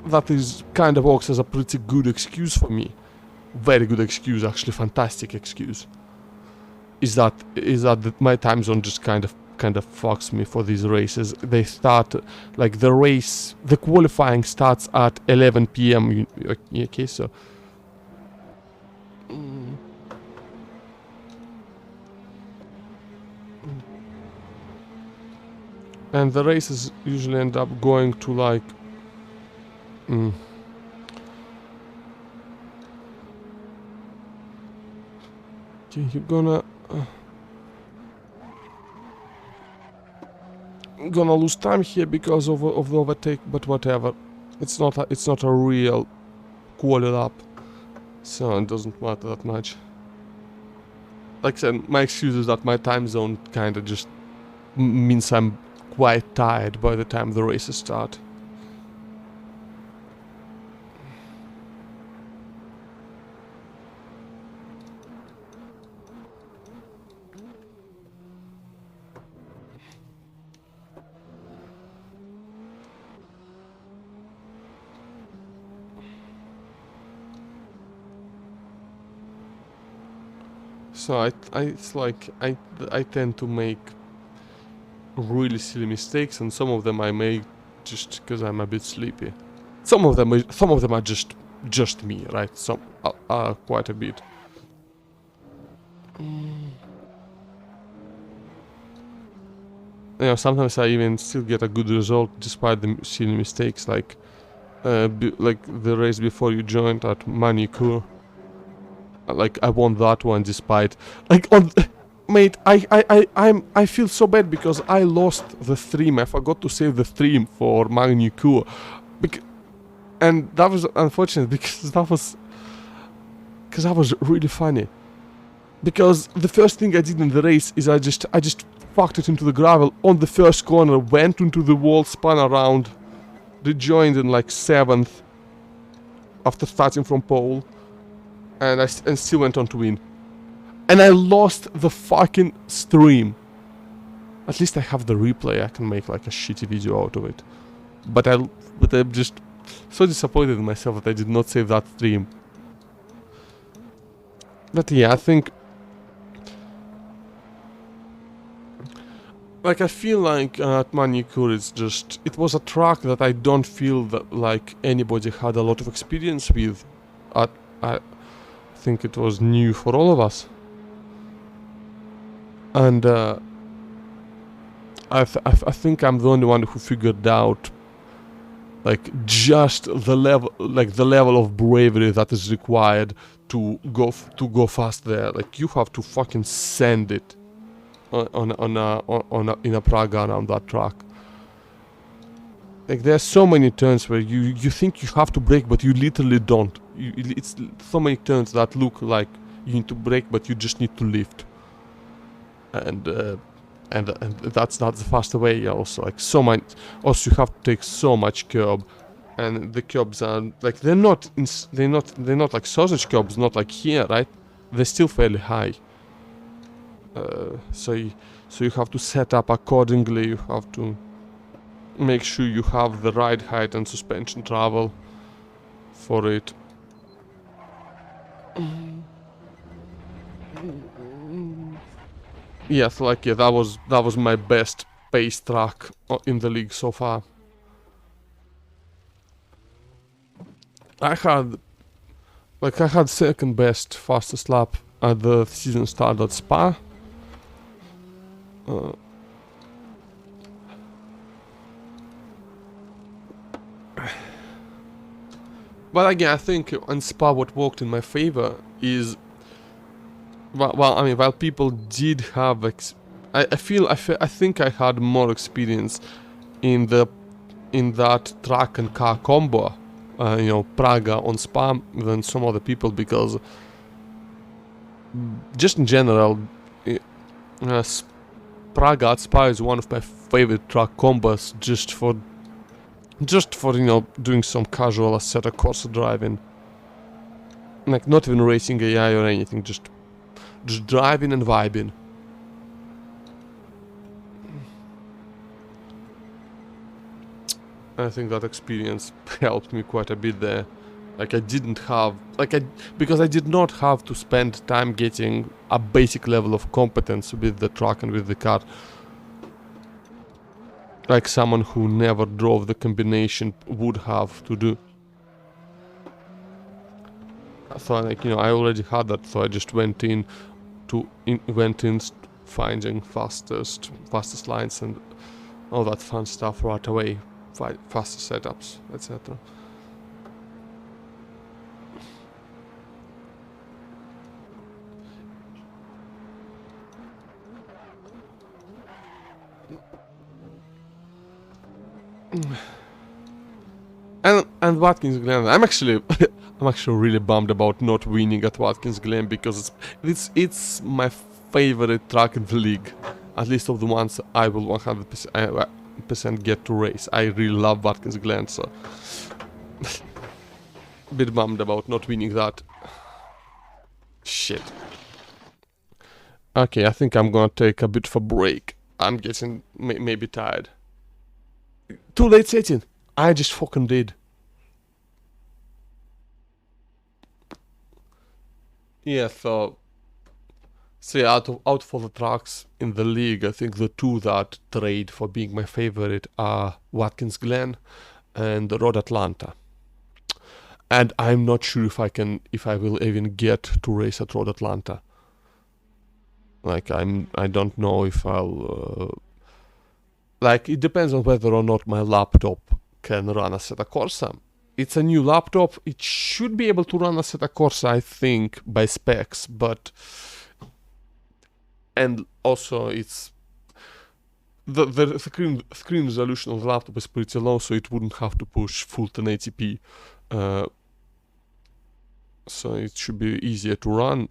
that is kind of works as a pretty good excuse for me. Very good excuse, actually, fantastic excuse. Is that my time zone just kind of fucks me for these races. They start, like, the qualifying starts at 11 p.m. Okay, so. And the races usually end up going to, like, okay, you're gonna lose time here because of the overtake, but whatever. It's not a real quali lap, so it doesn't matter that much. Like I said, my excuse is that my time zone kind of just means I'm quite tired by the time the races start. So it's like I tend to make really silly mistakes, and some of them I make just because I'm a bit sleepy. Some of them are just me, right? Some quite a bit. You know, sometimes I even still get a good result despite the silly mistakes, like like the race before you joined at Manicure. Like, I won that one despite, like, mate, I feel so bad because I lost the stream. I forgot to save the stream for Manicure, and that was unfortunate because that was really funny. Because the first thing I did in the race is I just fucked it into the gravel on the first corner, went into the wall, spun around, rejoined in like 7th after starting from pole, and still went on to win. And I lost the fucking stream. At least I have the replay. I can make like a shitty video out of it. But I'm just so disappointed in myself that I did not save that stream. But yeah, I think, like, I feel like at Manicure it was a track that I don't feel that like anybody had a lot of experience with. I think it was new for all of us. And I think I'm the only one who figured out, like, just the level of bravery that is required to go fast there. Like, you have to fucking send it in a Praga around that track. Like, there's so many turns where you think you have to brake, but you literally don't. It's so many turns that look like you need to brake, but you just need to lift. And that's the faster way. Also, like, so much. Also, you have to take so much curb. and the kebabs are like they're not like sausage kebabs, not like here, right? They're still fairly high. So you have to set up accordingly. You have to make sure you have the right height and suspension travel for it. Yes, like yeah, that was my best pace track in the league so far. I had second best fastest lap at the season start at Spa. But again, I think on Spa what worked in my favor is I mean, while people did have I think I had more experience in that track and car combo, Praga on Spa than some other people, because just in general, Praga at Spa is one of my favorite track combos, just for doing some casual Assetto Corsa driving, like not even racing AI or anything, just driving and vibing. I think that experience helped me quite a bit there. Like because I did not have to spend time getting a basic level of competence with the truck and with the car. Like someone who never drove the combination would have to do. So I already had that, so I just went in finding fastest lines and all that fun stuff right away, faster setups, etc. And Watkins Glen, I'm actually really bummed about not winning at Watkins Glen, because it's my favorite track in the league, at least of the ones I will 100% get to race. I really love Watkins Glen, so bit bummed about not winning that. Shit. Okay, I think I'm gonna take a bit of a break. I'm getting maybe tired. Too late setting. I just fucking did. Yeah, so yeah, out of all the tracks in the league, I think the two that trade for being my favorite are Watkins Glen and Road Atlanta. And I'm not sure if I will even get to race at Road Atlanta. Like I don't know if I'll. Like it depends on whether or not my laptop can run Assetto Corsa. It's a new laptop. It should be able to run Assetto Corsa, I think, by specs, but and also it's the screen resolution of the laptop is pretty low, so it wouldn't have to push full 1080p. So it should be easier to run.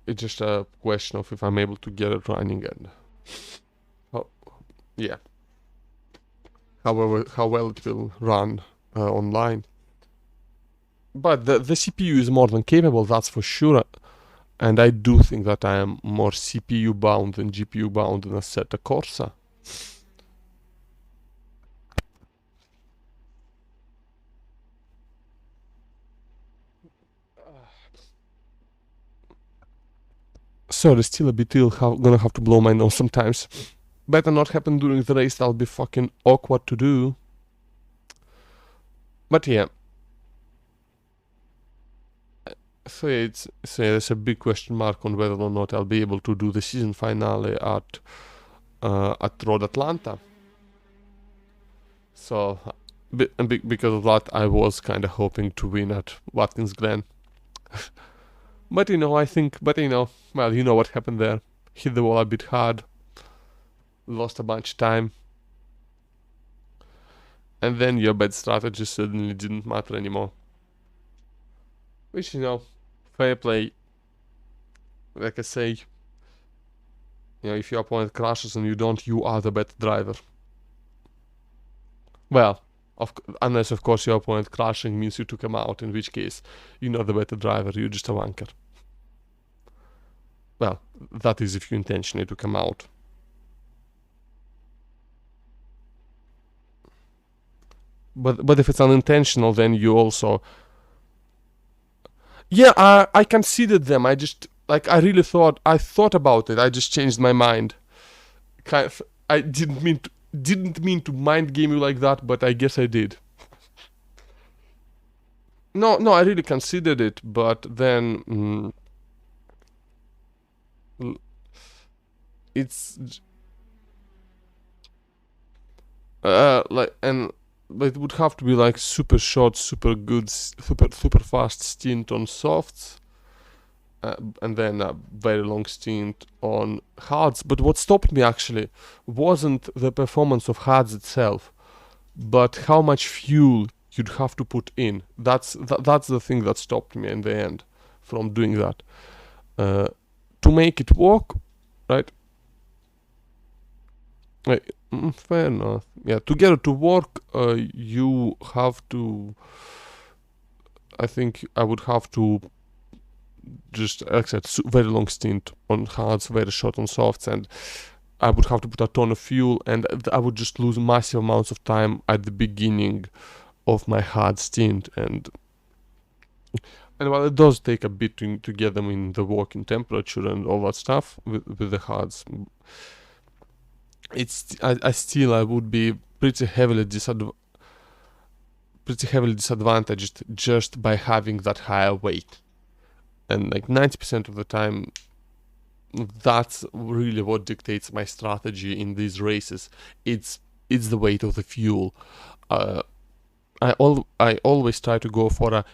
It's just a question of if I'm able to get it running and yeah. However, how well it will run online. But the CPU is more than capable, that's for sure. And I do think that I am more CPU bound than GPU bound in Assetto Corsa. Sorry, still a bit ill, gonna have to blow my nose sometimes. Better not happen during the race, that'll be fucking awkward to do. But yeah. So there's a big question mark on whether or not I'll be able to do the season finale at Road Atlanta. So, because of that, I was kind of hoping to win at Watkins Glen. But I think, well, you know what happened there. Hit the wall a bit hard. Lost a bunch of time. And then your bad strategy suddenly didn't matter anymore. Which, fair play. Like I say, if your opponent crashes and you don't, you are the better driver. Well, Unless of course your opponent crashing means you took him out, in which case you're not the better driver, you're just a wanker. Well, that is if you intentionally took him out. But if it's unintentional, then you also... Yeah, I considered them. I just, like, I thought about it. I just changed my mind. I didn't mean to mind game you like that, but I guess I did. No, I really considered it, but then it's but it would have to be like super short, super good, super fast stint on softs, and then a very long stint on hards. But what stopped me actually wasn't the performance of hards itself, but how much fuel you'd have to put in. That's the thing that stopped me in the end from doing that. To make it work, right? Fair enough. Yeah, to get it to work, you have to... I think I would have to just accept very long stint on hards, very short on softs, and I would have to put a ton of fuel, and I would just lose massive amounts of time at the beginning of my hard stint, and while it does take a bit to get them in the working temperature and all that stuff with the hards, I would be pretty heavily disadvantaged just by having that higher weight, and like 90% of the time that's really what dictates my strategy in these races. It's the weight of the fuel. I always try to go for an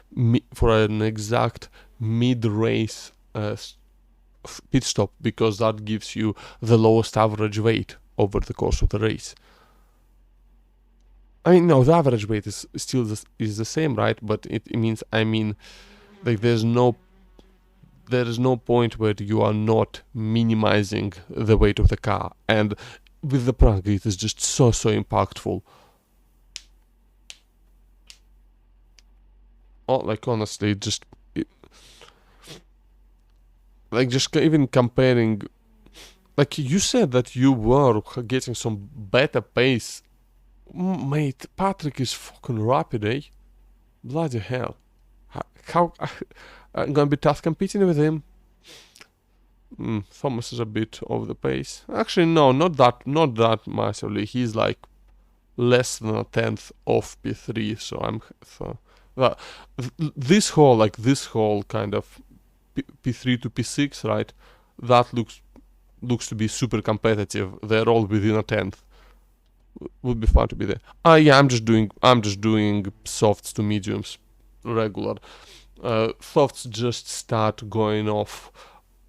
exact mid-race pit stop, because that gives you the lowest average weight over the course of the race. I mean, no, the average weight is still the same, right? But it means, like, there is no point where you are not minimizing the weight of the car, and with the Praga it is just so impactful. Oh, like, honestly, just even comparing, like, you said that you were getting some better pace. Mate, Patrick is fucking rapid, eh? Bloody hell. How I'm gonna be tough competing with him. Thomas is a bit over the pace. Actually, no, not that massively. He's like less than a tenth off P3, so this whole kind of P3 to P6, right? That looks to be super competitive. They're all within a tenth. Would be fun to be there. Yeah, I'm just doing softs to mediums, regular. Softs just start going off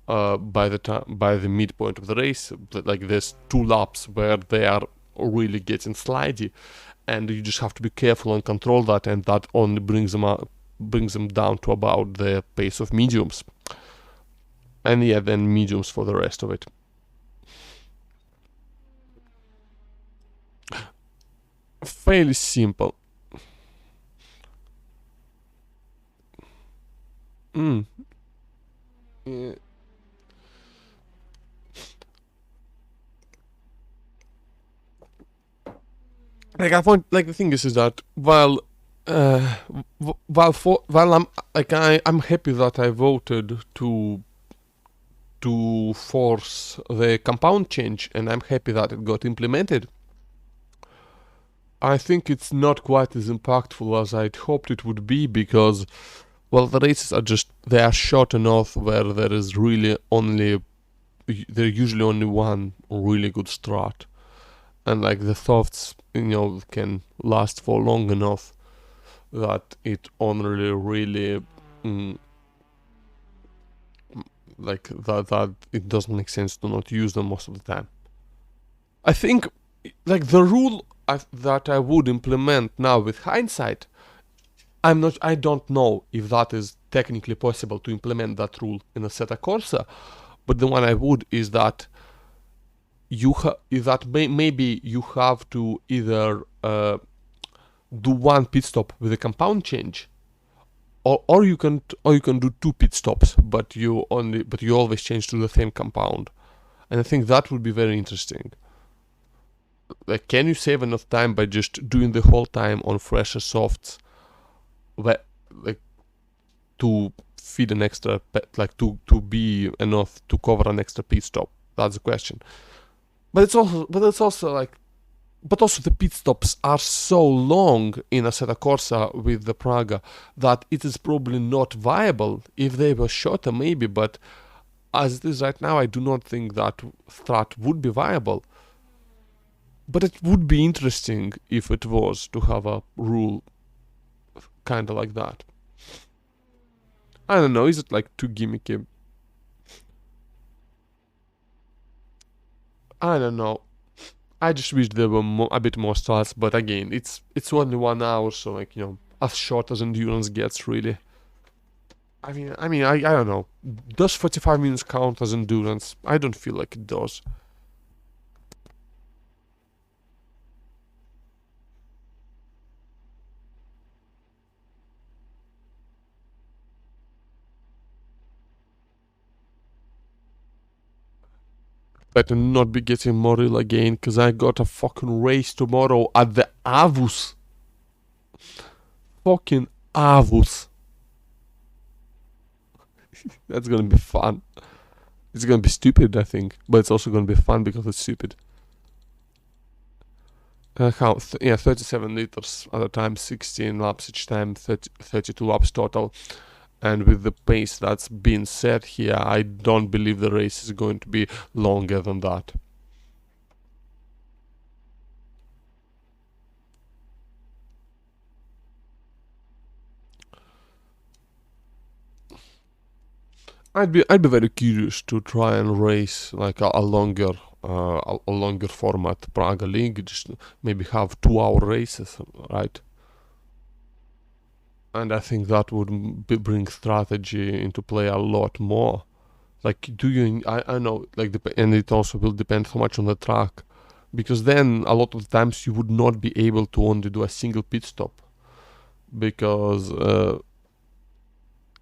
by the midpoint of the race. Like, there's 2 laps where they are really getting slidey, and you just have to be careful and control that, and that only brings them down to about the pace of mediums. And yeah, then mediums for the rest of it. Fairly simple. Yeah. Like, I find, like, the thing is that while I'm happy that I voted to force the compound change, and I'm happy that it got implemented, I think it's not quite as impactful as I'd hoped it would be, because, well, the races they are short enough where there's usually only one really good strat, and like the softs, can last for long enough that it only really like that it doesn't make sense to not use them most of the time. I think, like, the rule that I would implement now with hindsight, I don't know if that is technically possible to implement that rule in Assetto Corsa, but the one I would is that maybe you have to either do one pit stop with a compound change, or you can do 2 pit stops, but you always change to the same compound. And I think that would be very interesting. Like, can you save enough time by just doing the whole time on fresher softs, like to feed an extra, like to be enough to cover an extra pit stop? That's the question. But also the pit stops are so long in Assetto Corsa with the Praga that it is probably not viable. If they were shorter, maybe, but as it is right now, I do not think that strat would be viable. But it would be interesting if it was to have a rule kind of like that. I don't know, is it like too gimmicky? I don't know. I just wish there were a bit more strats, but again, it's only 1 hour, so like, you know, as short as endurance gets, really. I don't know. Does 45 minutes count as endurance? I don't feel like it does. Better not be getting Moril again, because I got a fucking race tomorrow at the Avus. Fucking Avus. That's gonna be fun. It's gonna be stupid, I think, but it's also gonna be fun because it's stupid. 37 liters at a time, 16 laps each time, 32 laps total. And with the pace that's been set here, I don't believe the race is going to be longer than that. I'd be very curious to try and race like a longer format Praga League, just maybe have 2-hour races, right? And I think that would bring strategy into play a lot more. Like, I know, like, and it also will depend how much on the track, because then a lot of times you would not be able to only do a single pit stop, because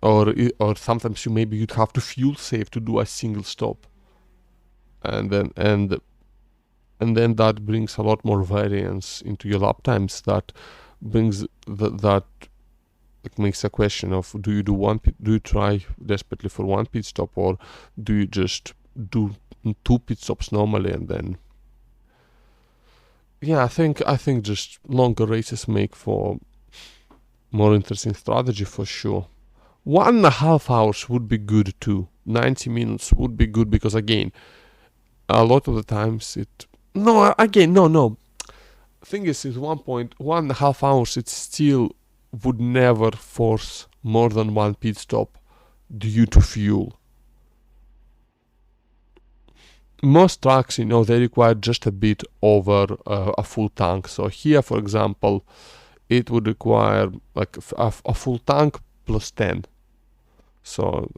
or sometimes you'd have to fuel save to do a single stop, and then that brings a lot more variance into your lap times. That brings that makes a question of, do you try desperately for 1 pit stop, or do you just do 2 pit stops normally? And then I think just longer races make for more interesting strategy for sure. 1.5 hours would be good too. 90 minutes would be good, because again, a lot of the times no. Thing is, at 1.5 hours, it still would never force more than 1 pit stop due to fuel. Most tracks, they require just a bit over a full tank. So here, for example, it would require like a full tank plus 10. So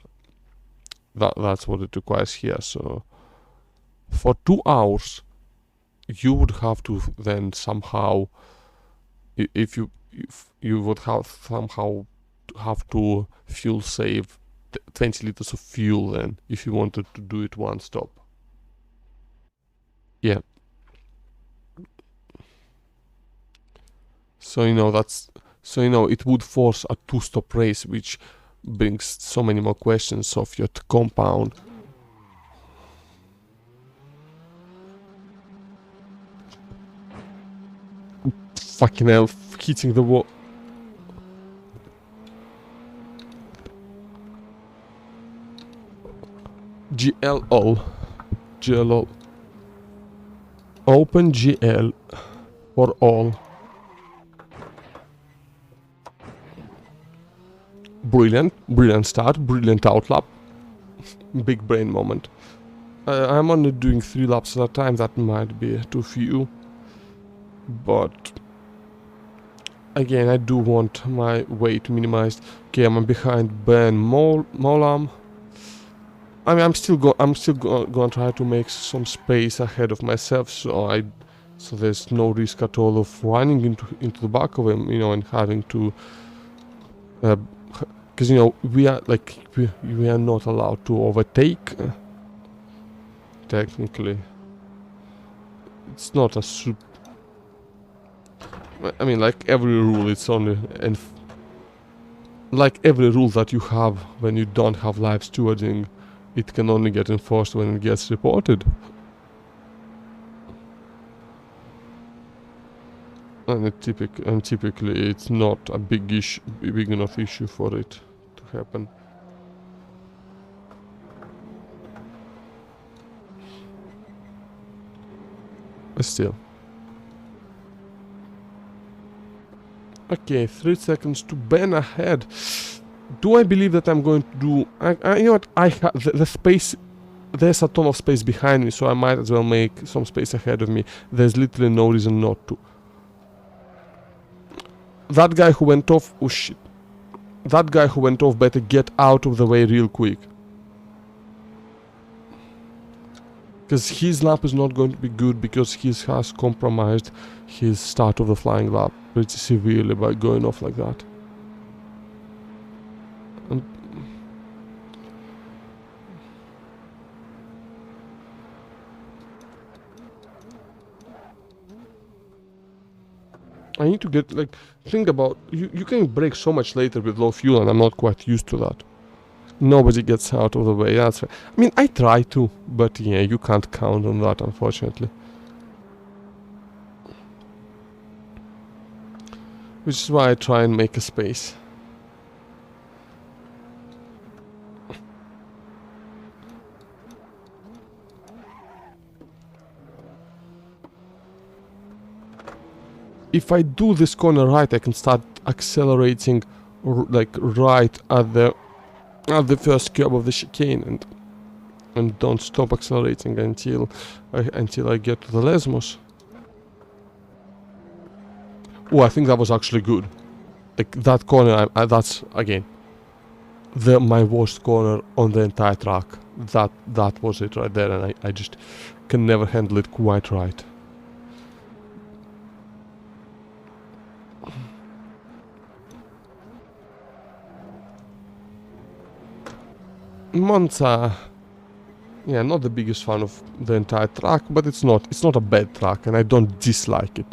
that's what it requires here. So for 2 hours, you would have to then somehow, if you would have to fuel save 20 liters of fuel then, if you wanted to do it one stop. Yeah. So it would force a 2-stop race, which brings so many more questions of your compound. Fucking hell, hitting the wall. GLO. Open GL for all. Brilliant start, brilliant outlap. Big brain moment. I'm only doing 3 laps at a time, that might be too few. But again, I do want my weight minimized. Okay, I'm behind Ben Molam. I mean, I'm still gonna try to make some space ahead of myself, so I So there's no risk at all of running into the back of him, you know, and having to, because you know we are not allowed to overtake. Technically, it's not a I mean, like every rule, it's only and like every rule that you have when you don't have live stewarding, it can only get enforced when it gets reported. And typically it's not a big enough issue for it to happen. But still. Okay, 3 seconds to Ben ahead. Do I believe that I'm going to do... you know what, the space... There's a ton of space behind me, so I might as well make some space ahead of me. There's literally no reason not to. That guy who went off... Oh shit. That guy who went off better get out of the way real quick. Because his lap is not going to be good because he has compromised his start of the flying lap pretty severely by going off like that. And I need to get, like, think about, you can brake so much later with low fuel and I'm not quite used to that. Nobody gets out of the way, that's right. I mean, I try to, but yeah, you can't count on that, unfortunately. Which is why I try and make a space. If I do this corner right, I can start accelerating like right at the first curve of the chicane and don't stop accelerating until I get to the Lesmos. Oh, I think that was actually good. Like that corner, that's again my worst corner on the entire track. That was it right there, and I just can never handle it quite right. Monza, yeah, not the biggest fan of the entire track, but it's not a bad track, and I don't dislike it.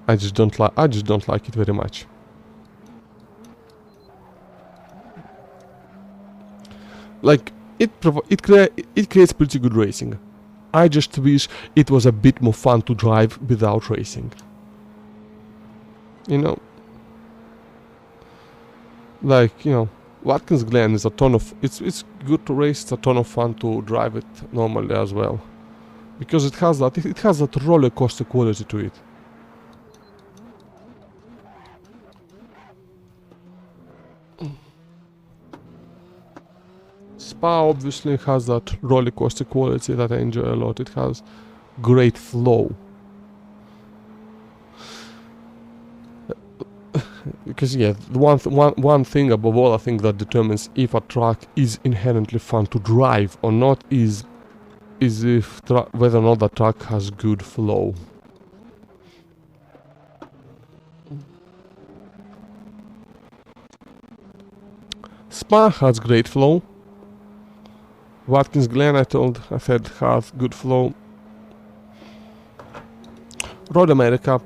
I just don't like it very much. Like it creates pretty good racing. I just wish it was a bit more fun to drive without racing. You know, like, you know, Watkins Glen is a ton of, it's good to race, it's a ton of fun to drive it normally as well, because it has that roller coaster quality to it. Spa obviously has that roller coaster quality that I enjoy a lot. It has great flow. Because yeah, one thing above all, I think, that determines if a track is inherently fun to drive or not is whether or not the track has good flow. Spa has great flow. Watkins Glen, I said, has good flow. Road America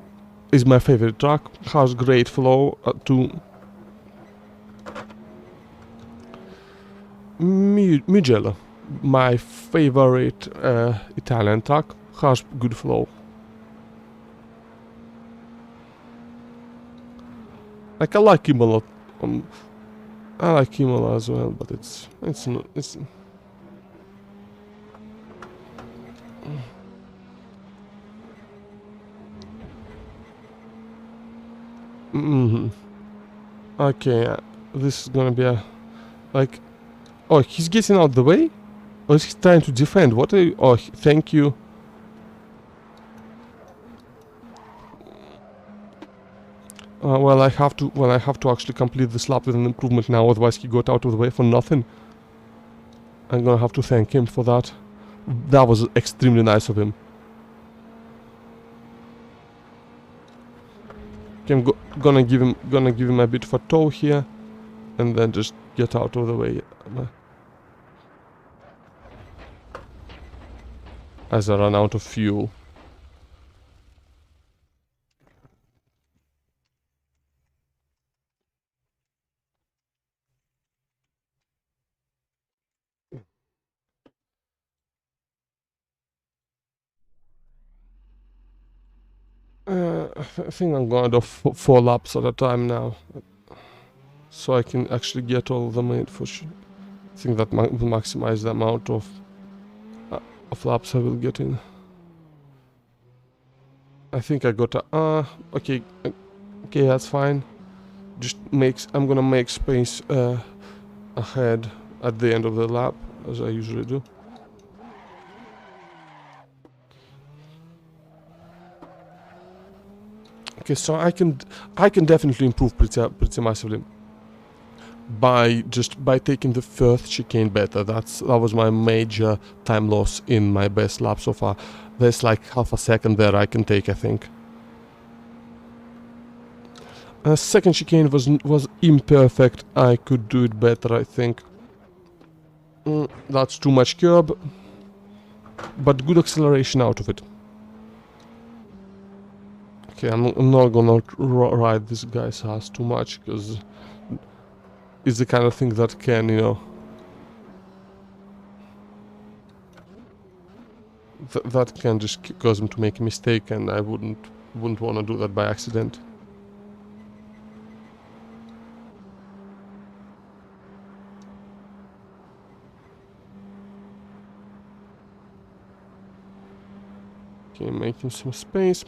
is my favorite track, has great flow too. Mugello, my favorite Italian track, has good flow. Like I like Imola, as well, but it's not. Okay, this is gonna be a, like, oh, he's getting out the way, or is he trying to defend? What are you? Oh, thank you. Well, I have to actually complete this lap with an improvement now, otherwise he got out of the way for nothing. I'm gonna have to thank him for that. That was extremely nice of him. Okay, I'm gonna give him a bit of a tow here, and then just get out of the way. As I run out of fuel. I think I'm gonna do 4 laps at a time now, so I can actually get all of them in for sure. I think that will maximize the amount of laps I will get in. I think I got a okay, okay, that's fine. Just I'm gonna make space ahead at the end of the lap, as I usually do. Okay, so I can definitely improve pretty massively by taking the first chicane better. That was my major time loss in my best lap so far. There's like half a second there I can take, I think. Second chicane was imperfect. I could do it better, I think. That's too much curb, but good acceleration out of it. Okay, I'm not gonna ride this guy's ass too much, because it's the kind of thing that can, you know, that can just cause him to make a mistake, and I wouldn't want to do that by accident. Okay, making some space.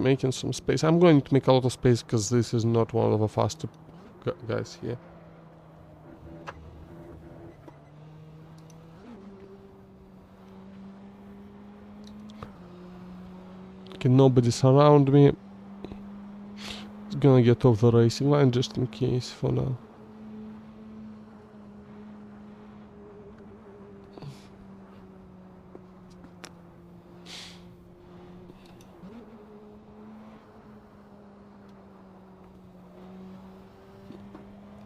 I'm going to make a lot of space because this is not one of the faster guys here. Okay, nobody's around me. Just gonna get off the racing line just in case for now.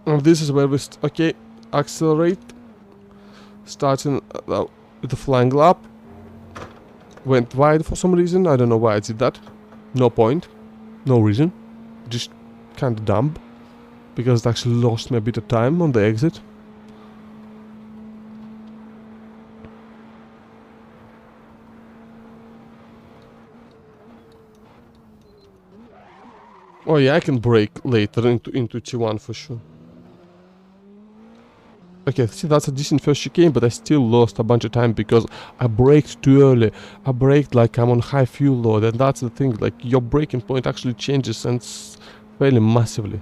And this is where we okay, accelerate. Starting with the flying lap. Went wide for some reason. I don't know why I did that. No point. No reason. Just kind of dumb. Because it actually lost me a bit of time on the exit. Oh yeah, I can brake later into T1 for sure. Okay, see, that's a decent first chicane, but I still lost a bunch of time because I braked too early. I braked like I'm on high fuel load, and that's the thing, like your braking point actually changes and fairly massively.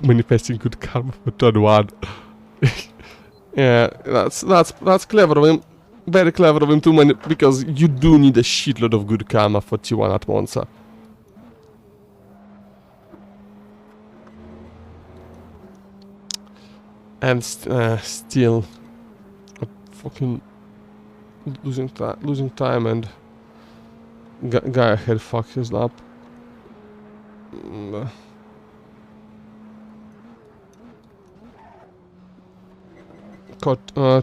Manifesting good karma for turn 1. Yeah, that's clever of him. Very clever of him too, because you do need a shitload of good karma for T1 at Monza. And still fucking losing time, and guy ahead fucked his lap.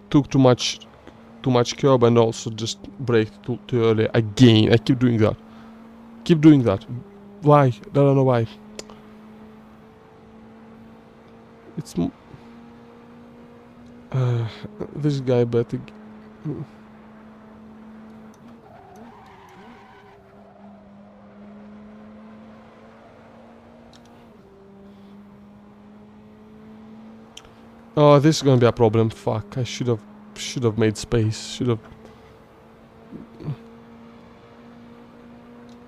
Took too much curb, and also just braked too early again. I keep doing that. Why? I don't know why. It's this guy better. Oh, this is gonna be a problem. Fuck! I should have made space. Should have.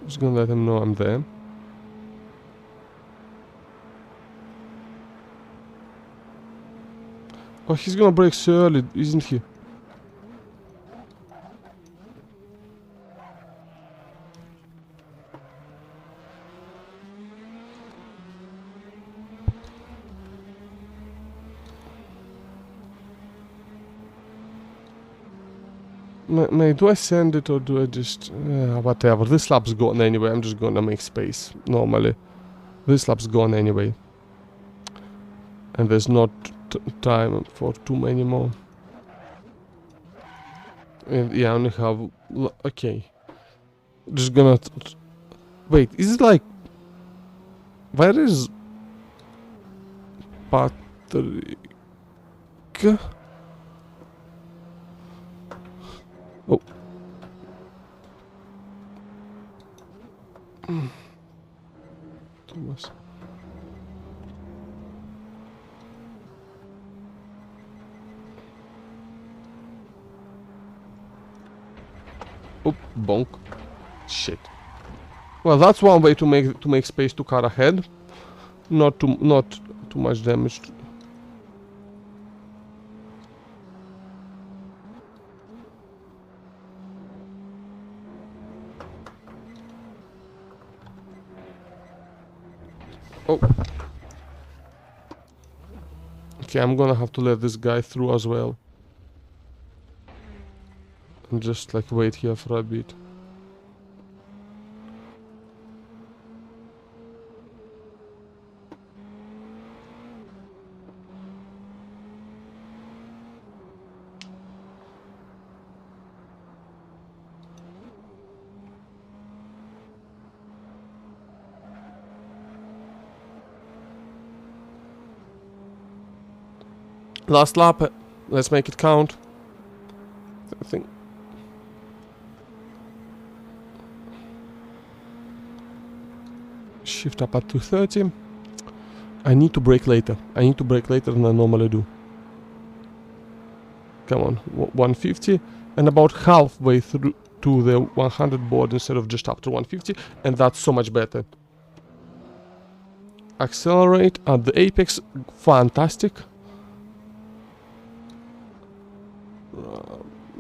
Just gonna let him know I'm there. Oh, he's gonna brake so early, isn't he? Do I send it or do I just... whatever, this lap's gone anyway, I'm just gonna make space, normally. This lap's gone anyway. And there's not time for too many more. And yeah, I only have... okay. Just gonna... wait, is it like... where is... Patrick? Oh. Thomas. Oh, bonk. Shit. Well, that's one way to make space to cut ahead. Not too much damage. Oh. Okay, I'm gonna have to let this guy through as well. And just like wait here for a bit. Last lap. Let's make it count. I think. Shift up at 230. I need to brake later. I need to brake later than I normally do. Come on, 150. And about halfway through to the 100 board instead of just after 150. And that's so much better. Accelerate at the apex. Fantastic.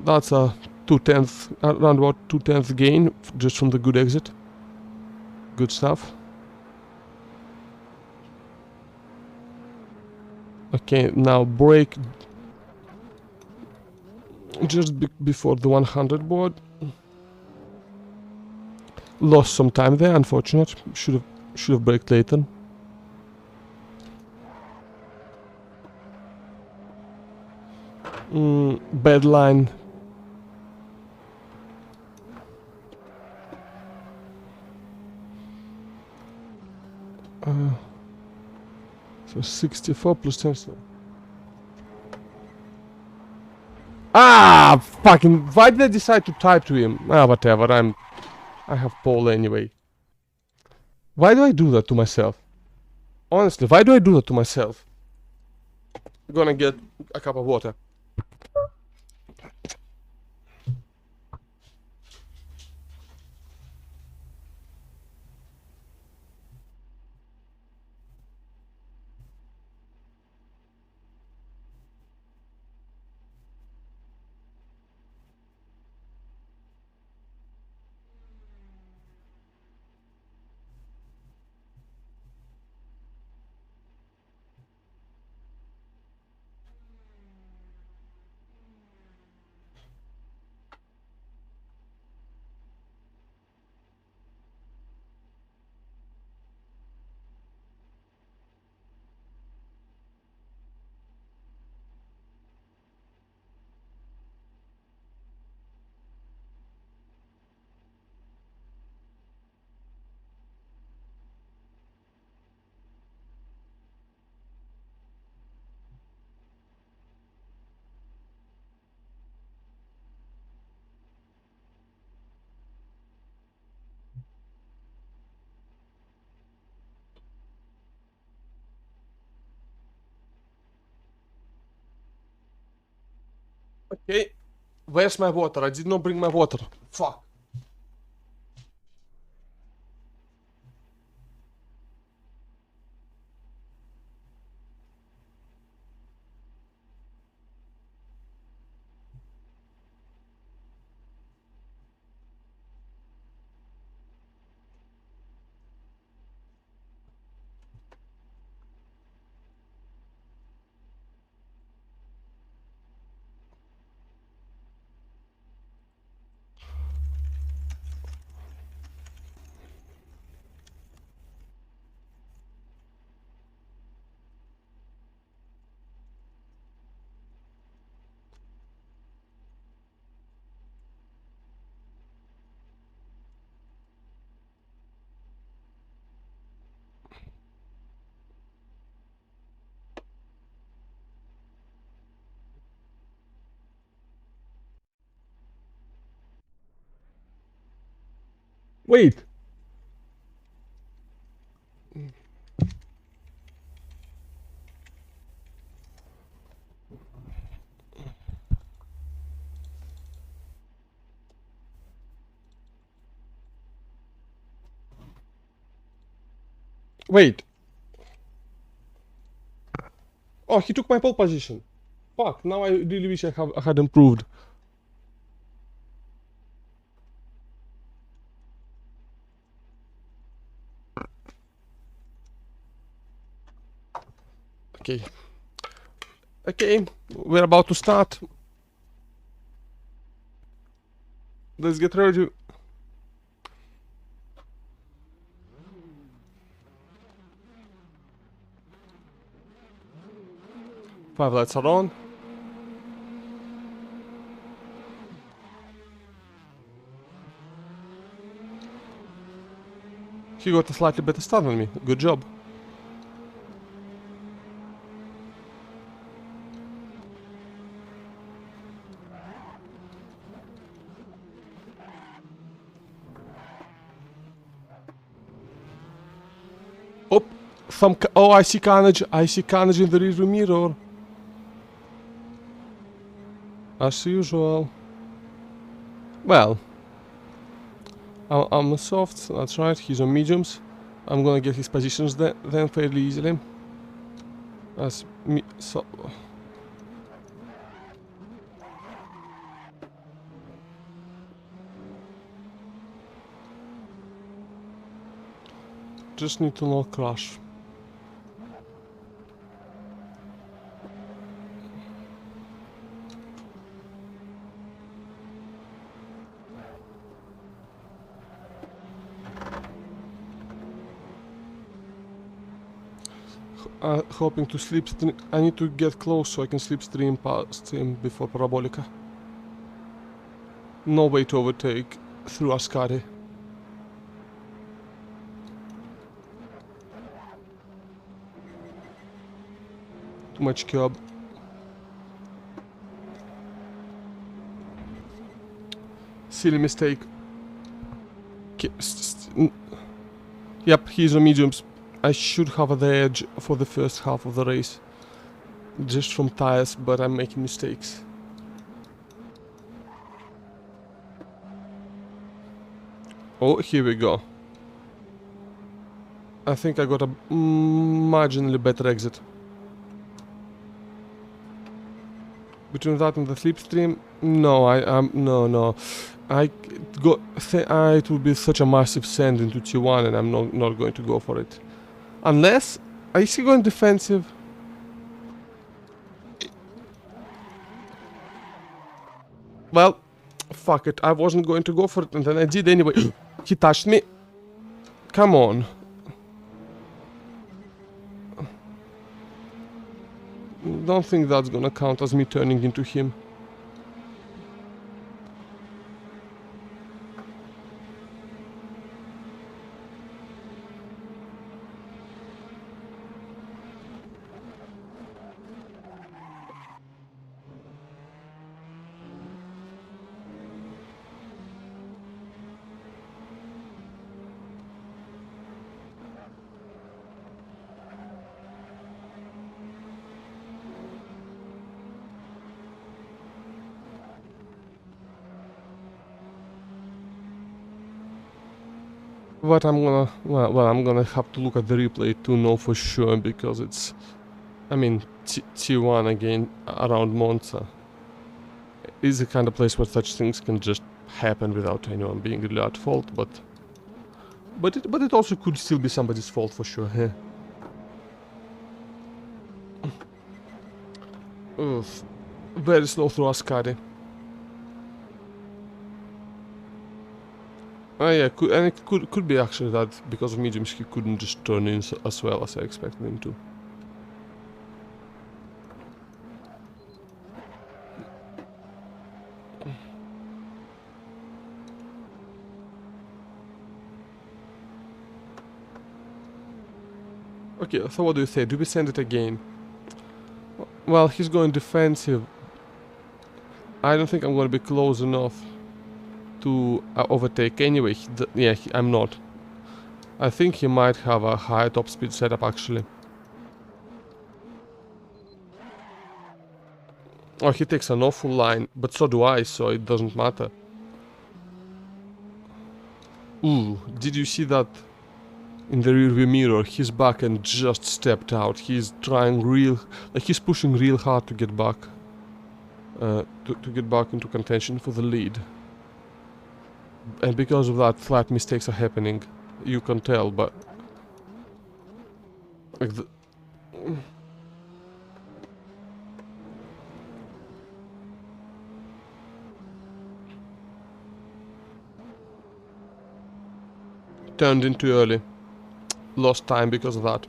That's a 2/10, around about 2/10 gain just from the good exit. Good stuff. Okay, now brake just before the 100 board. Lost some time there, unfortunate. Should have braked later. Bad line. So 64 plus 10. Ah, fucking! Why did I decide to type to him? Ah, whatever. I have pole anyway. Why do I do that to myself? Honestly, why do I do that to myself? Gonna get a cup of water. Okay, where's my water? I did not bring my water. Fuck. Wait! Wait! Oh, he took my pole position. Fuck, now I really wish I had improved. Okay. Okay, we're about to start. Let's get ready. 5 lights are on. He got a slightly better start than me. Good job. Oh, oh, I see carnage. I see carnage in the rearview mirror. As usual. Well, I'm a soft, that's right, he's on mediums. I'm gonna get his positions then fairly easily. As me, so... Just need to not crash. Hoping to slipstream. I need to get close so I can slipstream past him before Parabolica. No way to overtake through Ascari. Too much curb. Silly mistake. Yep, he's on mediums. I should have the edge for the first half of the race. Just from tires, but I'm making mistakes. Oh, here we go. I think I got a marginally better exit. Between that and the slipstream, no, no. It would be such a massive send into T1 and I'm not going to go for it. Unless, is he going defensive? Well, fuck it, I wasn't going to go for it and then I did anyway. He touched me. Come on. Don't think that's gonna count as me turning into him. But I'm gonna, well, I'm gonna have to look at the replay to know for sure because it's, I mean, T1 again around Monza is the kind of place where such things can just happen without anyone being really at fault. But it also could still be somebody's fault for sure. Yeah. Oof. Very slow through Ascari. Oh yeah, and it could be actually that because of mediums he couldn't just turn in as well as I expected him to. Okay, so what do you say? Do we send it again? Well, he's going defensive. I don't think I'm going to be close enough. to overtake anyway. Yeah, I'm not. I think he might have a high top speed setup actually. Oh, he takes an awful line, but so do I, so it doesn't matter. Ooh, did you see that? In the rearview mirror, he's back and just stepped out. He's trying he's pushing real hard to get back. To get back into contention for the lead. And because of that, flat mistakes are happening. You can tell, but... Like turned in too early. Lost time because of that.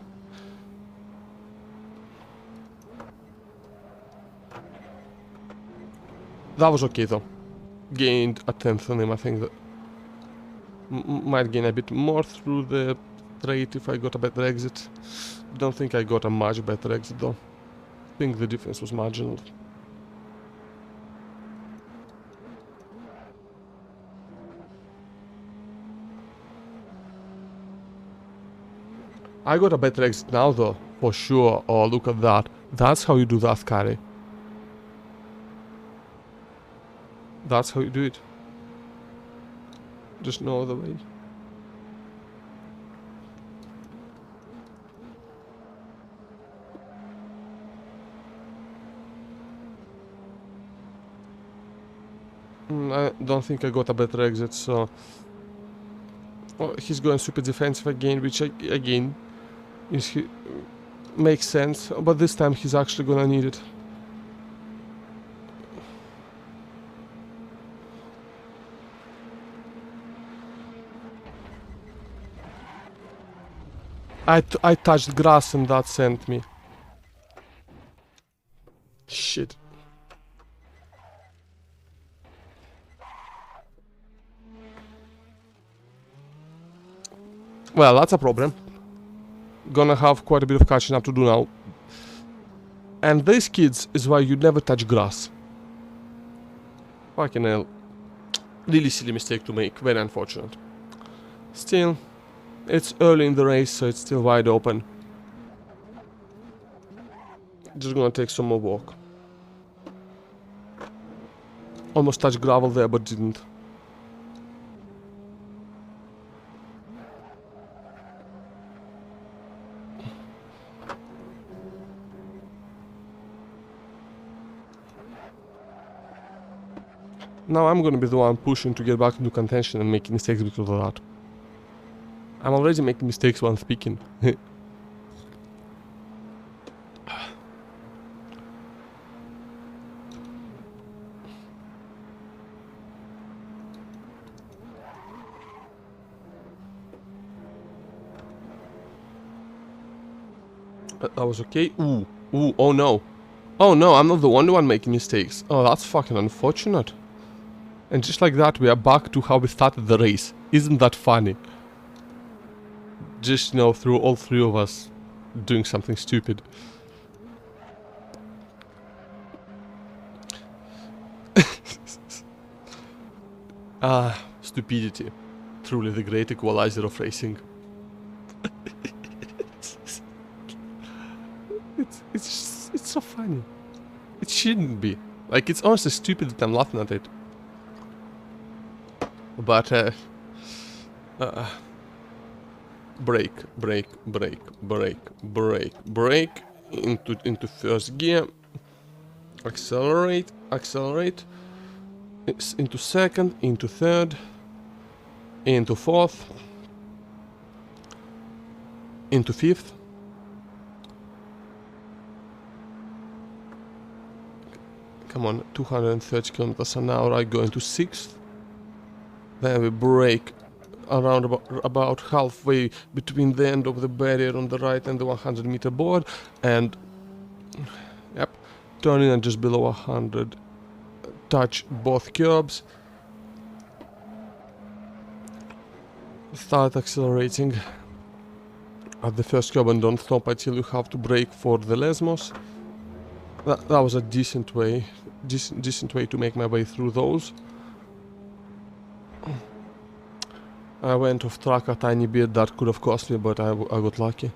That was okay though. Gained a tenth on him, I think that... might gain a bit more through the straight if I got a better exit. Don't think I got a much better exit though. I think the difference was marginal. I got a better exit now though, for sure. Oh, look at that. That's how you do that carry. That's how you do it. Just no other way. I don't think I got a better exit, so... Oh, he's going super defensive again, which again... makes sense, but this time he's actually gonna need it. I touched grass and that sent me. Shit. Well, that's a problem. Gonna have quite a bit of catching up to do now. And this, kids, is why you never touch grass. Fucking hell. Really silly mistake to make, very unfortunate. Still, it's early in the race, so it's still wide open. Just gonna take some more walk. Almost touched gravel there, but didn't. Now I'm gonna be the one pushing to get back into contention and making mistakes because of that. I'm already making mistakes while speaking. That was okay. Ooh, oh no. Oh no, I'm not the only one making mistakes. Oh, that's fucking unfortunate. And just like that, we are back to how we started the race. Isn't that funny? Just, you know, through all three of us doing something stupid. Stupidity. Truly the great equalizer of racing. It's so funny. It shouldn't be. Like, it's honestly stupid that I'm laughing at it. But, brake, into first gear, accelerate, into second, into third, into fourth, into fifth, come on, 230 kilometers an hour, I go into sixth. Then we brake around about halfway between the end of the barrier on the right and the 100-meter board, and yep, turning and just below 100, touch both curbs, start accelerating at the first curb and don't stop until you have to brake for the Lesmos. That was a decent way to make my way through those. I went off track a tiny bit, that could have cost me, but I got lucky.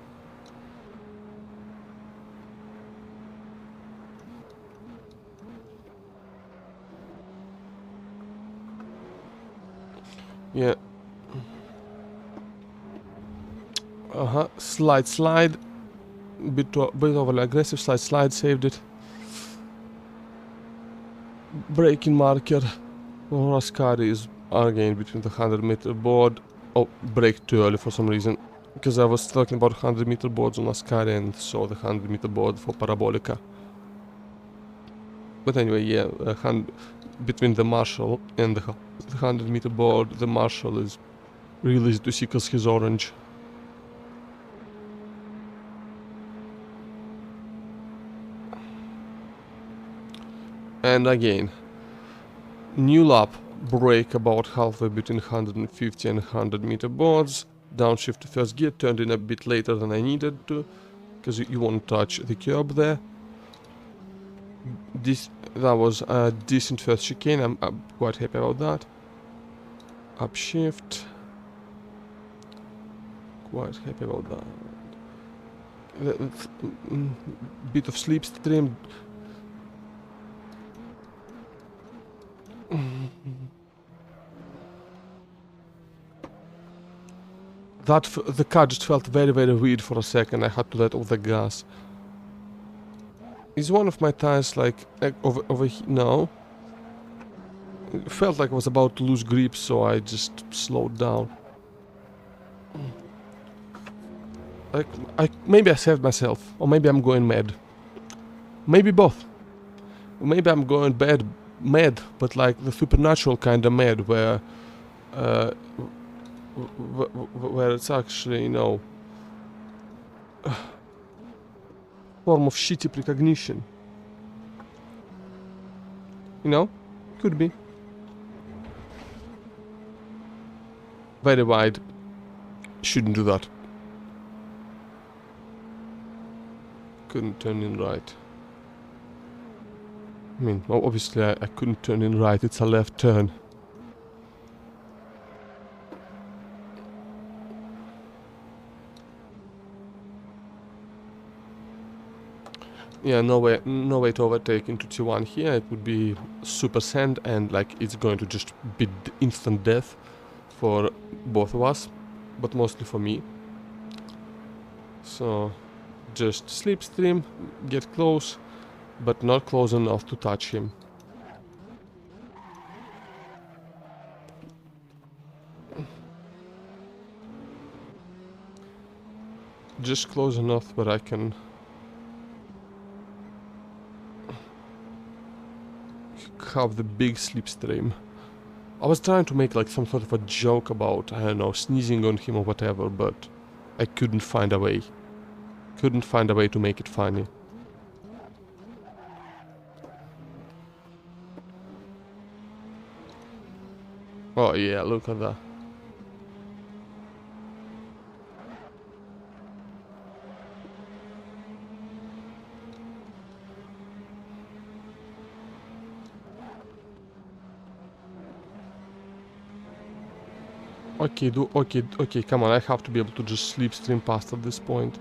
Yeah. Slide. Bit overly aggressive, slide, saved it. Braking marker. Rascari is again between the 100-meter board. Oh, braked too early for some reason. Because I was talking about 100-meter boards on Ascari and saw the 100-meter board for Parabolica. But anyway, yeah, between the Marshall and the 100-meter board, the Marshall is really easy to see because he's orange. And again, new lap, brake about halfway between 150 and 100-meter boards, downshift to first gear, turned in a bit later than I needed to, because you won't touch the curb there. That was a decent first chicane, I'm quite happy about that. Upshift, quite happy about that. Bit of slipstream. The car just felt very weird for a second. I had to let off the gas. Is one of my tires like over here? No. It felt like I was about to lose grip, so I just slowed down. Maybe I saved myself, or maybe I'm going mad. Maybe both. Maybe I'm going mad, but like the supernatural kind of mad, where it's actually, you know, form of shitty precognition. You know? Could be. Very wide. Shouldn't do that. Couldn't turn in right. I mean, obviously I couldn't turn in right, it's a left turn. Yeah, no way to overtake into T1 here. It would be super sand and like it's going to just be instant death for both of us, but mostly for me. So just slipstream, get close, but not close enough to touch him. Just close enough where I can have the big slipstream. I was trying to make like some sort of a joke about, I don't know, sneezing on him or whatever, but I couldn't find a way. Couldn't find a way to make it funny. Oh yeah, look at that. Okay, come on, I have to be able to just slipstream past at this point.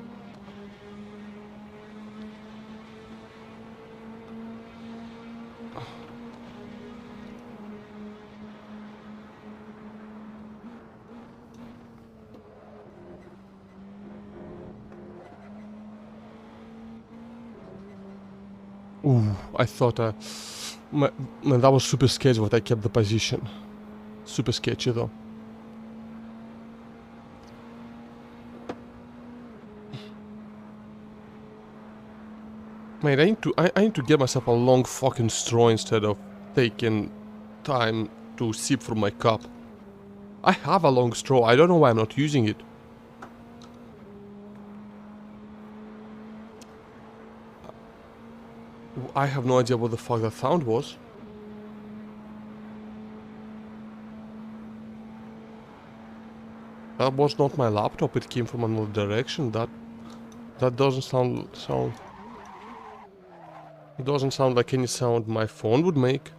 Ooh, I thought man, that was super sketchy, but I kept the position. Super sketchy though. Mate, I need to get myself a long fucking straw instead of taking time to sip from my cup. I have a long straw, I don't know why I'm not using it. I have no idea what the fuck that sound was. That was not my laptop, it came from another direction. That doesn't sound it doesn't sound like any sound my phone would make.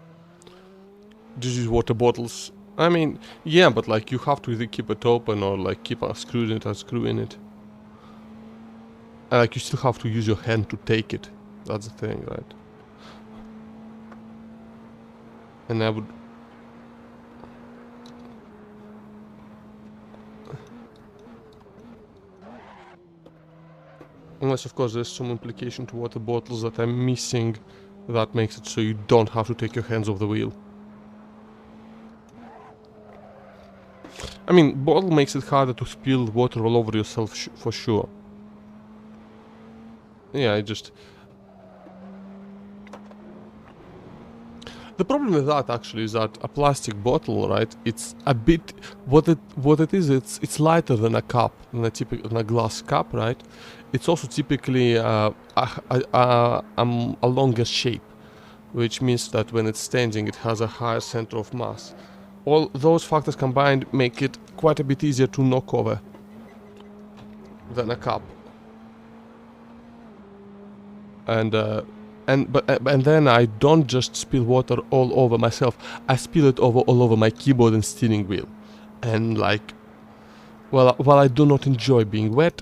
This is water bottles I mean, yeah, but like you have to either keep it open or like keep unscrewing it, unscrewing it. And like you still have to use your hand to take it. That's the thing, right? And I would... Unless of course there's some implication to water bottles that I'm missing that makes it so you don't have to take your hands off the wheel. I mean, bottle makes it harder to spill water all over yourself for sure. Yeah, I just... The problem with that actually is that a plastic bottle, right? It's a bit what it is. It's lighter than a cup, than a glass cup, right? It's also typically a longer shape, which means that when it's standing, it has a higher center of mass. All those factors combined make it quite a bit easier to knock over than a cup. And then I don't just spill water all over myself. I spill it all over my keyboard and steering wheel. And like, well, while I do not enjoy being wet,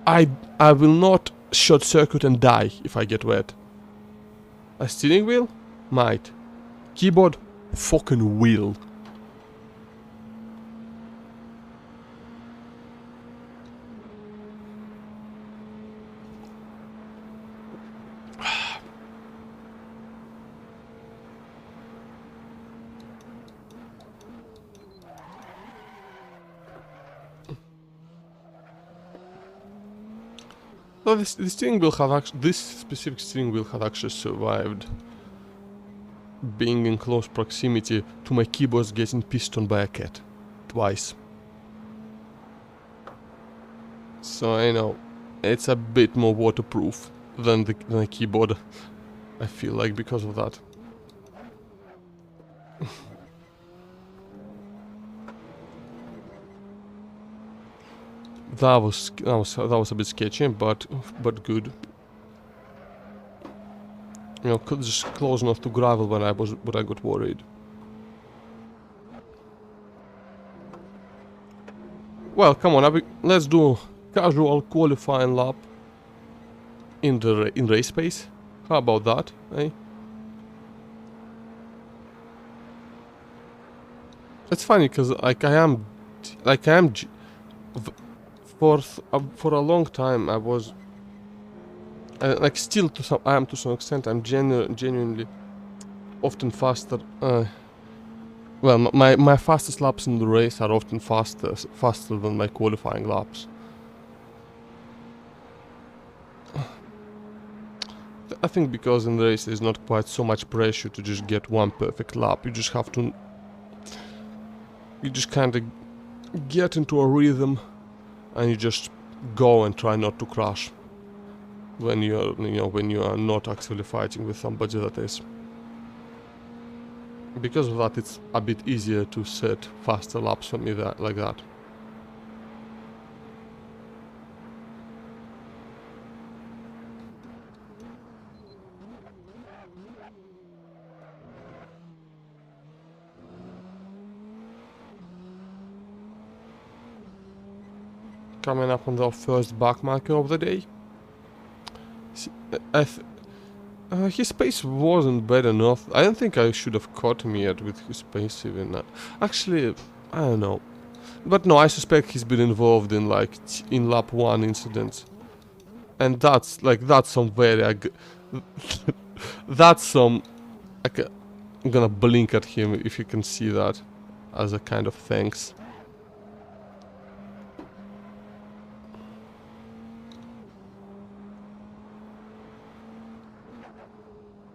I will not short circuit and die if I get wet. A steering wheel? Might. Keyboard? Fucking will. No, this steering wheel had actually, this specific steering wheel had actually survived being in close proximity to my keyboards getting pissed on by a cat. Twice. So I know, it's a bit more waterproof than the keyboard, I feel like, because of that. That was a bit sketchy, but good. You know, just close enough to gravel when I got worried. Well, come on, let's do casual qualifying lap in race pace. How about that, eh? It's funny because for a long time I was like still I am to some extent. I'm genuinely often faster. Well, my fastest laps in the race are often faster than my qualifying laps. I think because in the race there's not quite so much pressure to just get one perfect lap. You just have to. You just kind of get into a rhythm, and you just go and try not to crash. When you are not actually fighting with somebody that is. Because of that, it's a bit easier to set faster laps for me like that. Coming up on the first back marker of the day. His pace wasn't bad enough. I don't think I should have caught him yet with his pace even. Actually, I don't know. But no, I suspect he's been involved in like in lap 1 incidents. And that's some very that's some I'm gonna blink at him if you can see that as a kind of thanks.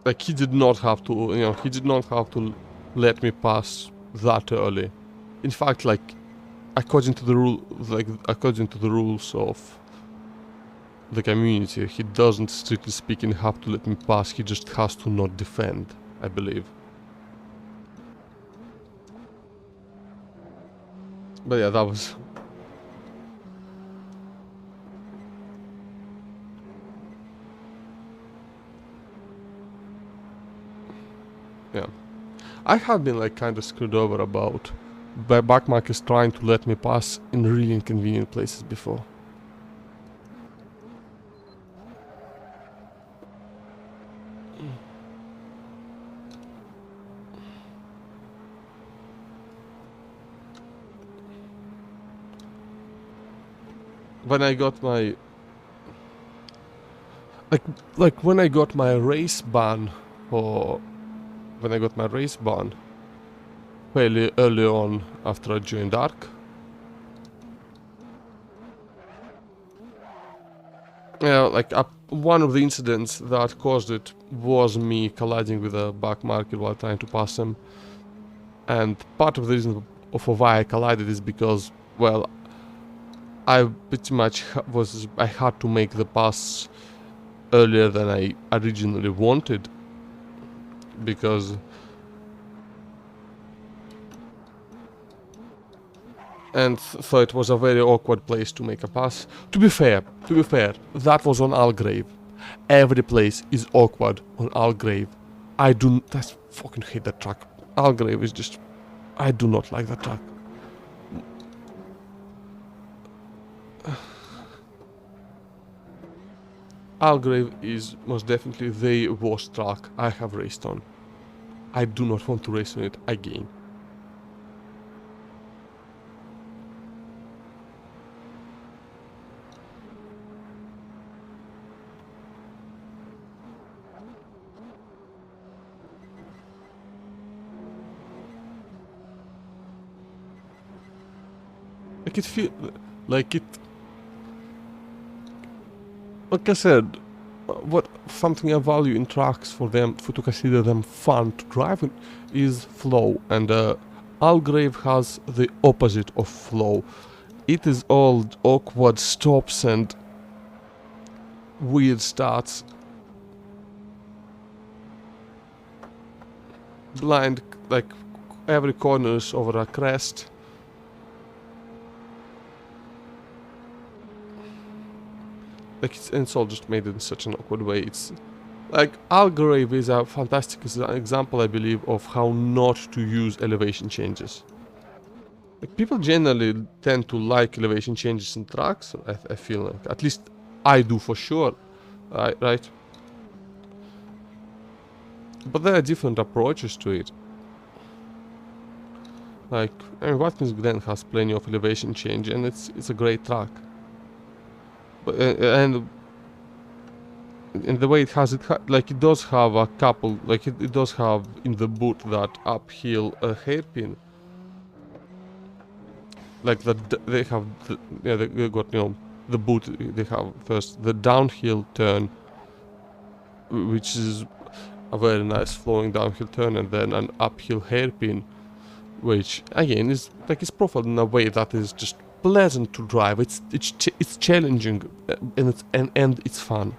Like he did not have to, he did not have to let me pass that early. In fact, like according to the rules of the community, he doesn't, strictly speaking, have to let me pass. He just has to not defend, I believe. But yeah, that was... Yeah. I have been like kind of screwed over about by backmarkers trying to let me pass in really inconvenient places before. When I got my like when I got my race ban, or when I got my race ban fairly early on after I joined ARC. Yeah, like one of the incidents that caused it was me colliding with a back marker while trying to pass him. And part of the reason for why I collided is because, well, I pretty much I had to make the pass earlier than I originally wanted, because so it was a very awkward place to make a pass. To be fair, that was on Algrave. Every place is awkward on Algrave. I fucking hate that track. Algrave is just, I do not like that track. Algrave is most definitely the worst track I have raced on. I do not want to race on it again. Like it feel like it. Like I said, what something I value in tracks for to consider them fun to drive in is flow, and Algrave has the opposite of flow. It is all awkward stops and weird starts, blind, like every corner is over a crest. Like it's all just made in such an awkward way. It's like Algrave is a fantastic example, I believe, of how not to use elevation changes. Like people generally tend to like elevation changes in tracks. I feel like, at least I do for sure, right? But there are different approaches to it. Like, I mean, Watkins Glen has plenty of elevation change, and it's a great track. But and the way it has like it does have a couple, like it does have in the boot that uphill hairpin. Like they have yeah, they got, you know, the boot. They have first the downhill turn, which is a very nice flowing downhill turn, and then an uphill hairpin, which again is like it's profiled in a way that is just pleasant to drive. It's challenging, and it's fun.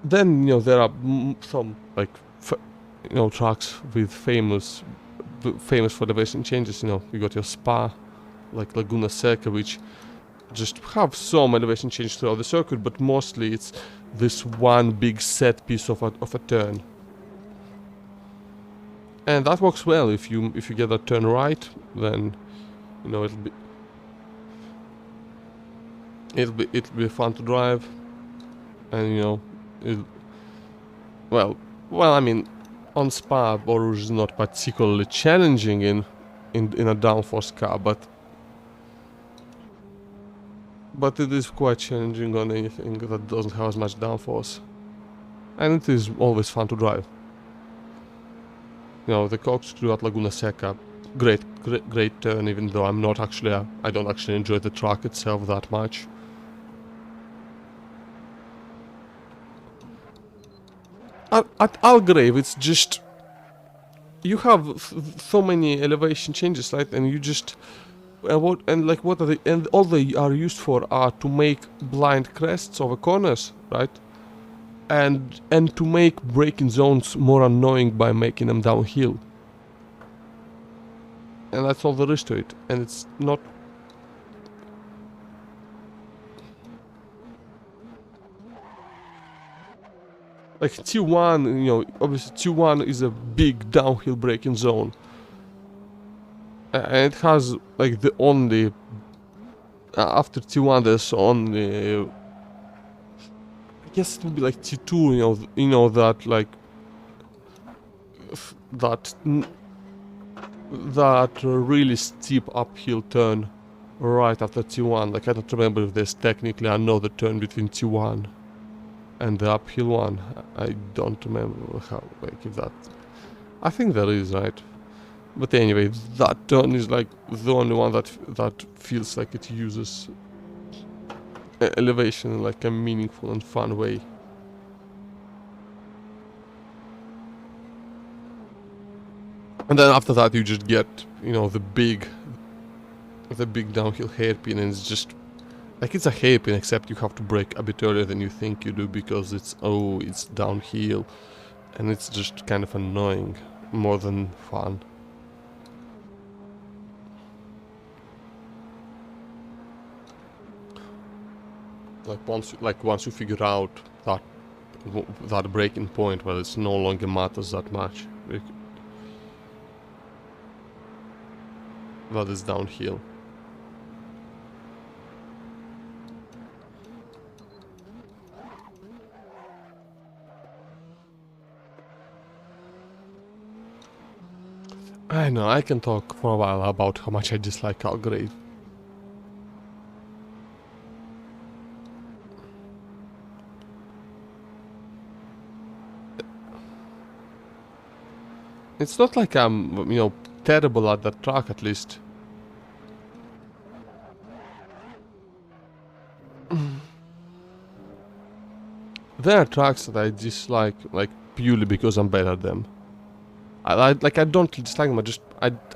Then, you know, there are some like you know, tracks with famous for elevation changes. You know, you got your Spa, like Laguna Seca, which just have some elevation change throughout the circuit, but mostly it's this one big set piece of a turn. And that works well if you get that turn right, then, you know, it'll be fun to drive, and, you know, well, I mean, on Spa, Borouge is not particularly challenging in a downforce car, but it is quite challenging on anything that doesn't have as much downforce, and it is always fun to drive. You know, the corkscrew at Laguna Seca, great turn, even though I don't actually enjoy the track itself that much. At Algrave, it's just, you have so many elevation changes, right? And you just, what are they, and all they are used for are to make blind crests over corners, right? And to make braking zones more annoying by making them downhill. And that's all there is to it. And it's not... like T1, you know, obviously T1 is a big downhill braking zone. And it has like the only, after T1 there's only, I guess it would be like T2, you know that like, that really steep uphill turn right after T1. Like I don't remember if there's technically another turn between T1 and the uphill one. I don't remember how, like if that, I think there is, right? But anyway, that turn is like the only one that feels like it uses elevation in like a meaningful and fun way. And then after that you just get, you know, the big downhill hairpin, and it's just like it's a hairpin, except you have to brake a bit earlier than you think you do because it's downhill, and it's just kind of annoying more than fun. Like once you figure out that breaking point where it's no longer matters that much, that is downhill. I know, I can talk for a while about how much I dislike Calgary. It's not like I'm, you know, terrible at that track, at least. There are tracks that I dislike, like, purely because I'm bad at them. I don't dislike them,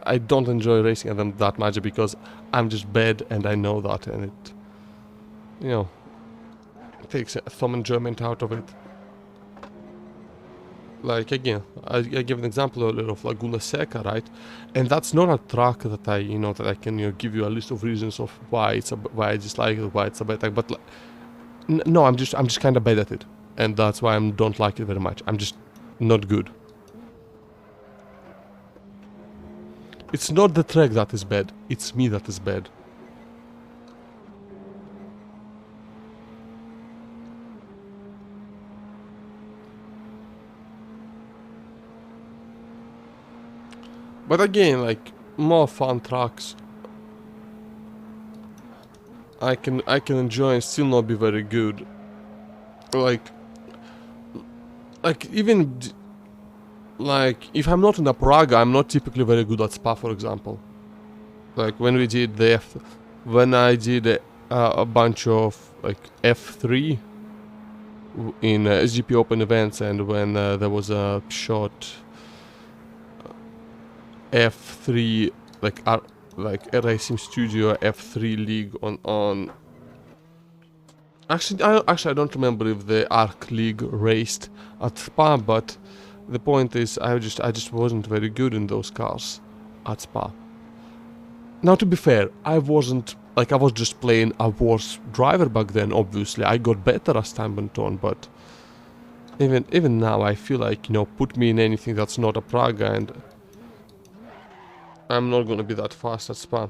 I don't enjoy racing at them that much because I'm just bad and I know that, and it, you know, takes some enjoyment out of it. Like again, I gave an example earlier of Laguna Seca, right? And that's not a track that I can give you a list of reasons of why I dislike it, why it's a bad track. But no, I'm just kind of bad at it, and that's why I don't like it very much. I'm just not good. It's not the track that is bad, it's me that is bad. But again, like, more fun tracks I can enjoy and still not be very good. Like even like if I'm not in a Praga, I'm not typically very good at Spa, for example. Like when we did when I did a bunch of like F3 in SGP Open events, and when there was a short F3 like a racing studio F3 league on. Actually, I don't remember if the Arc League raced at Spa, but the point is, I just wasn't very good in those cars at Spa. Now, to be fair, I was just playing a worse driver back then. Obviously, I got better as time went on, but even now, I feel like, put me in anything that's not a Praga, and I'm not gonna be that fast at Spa.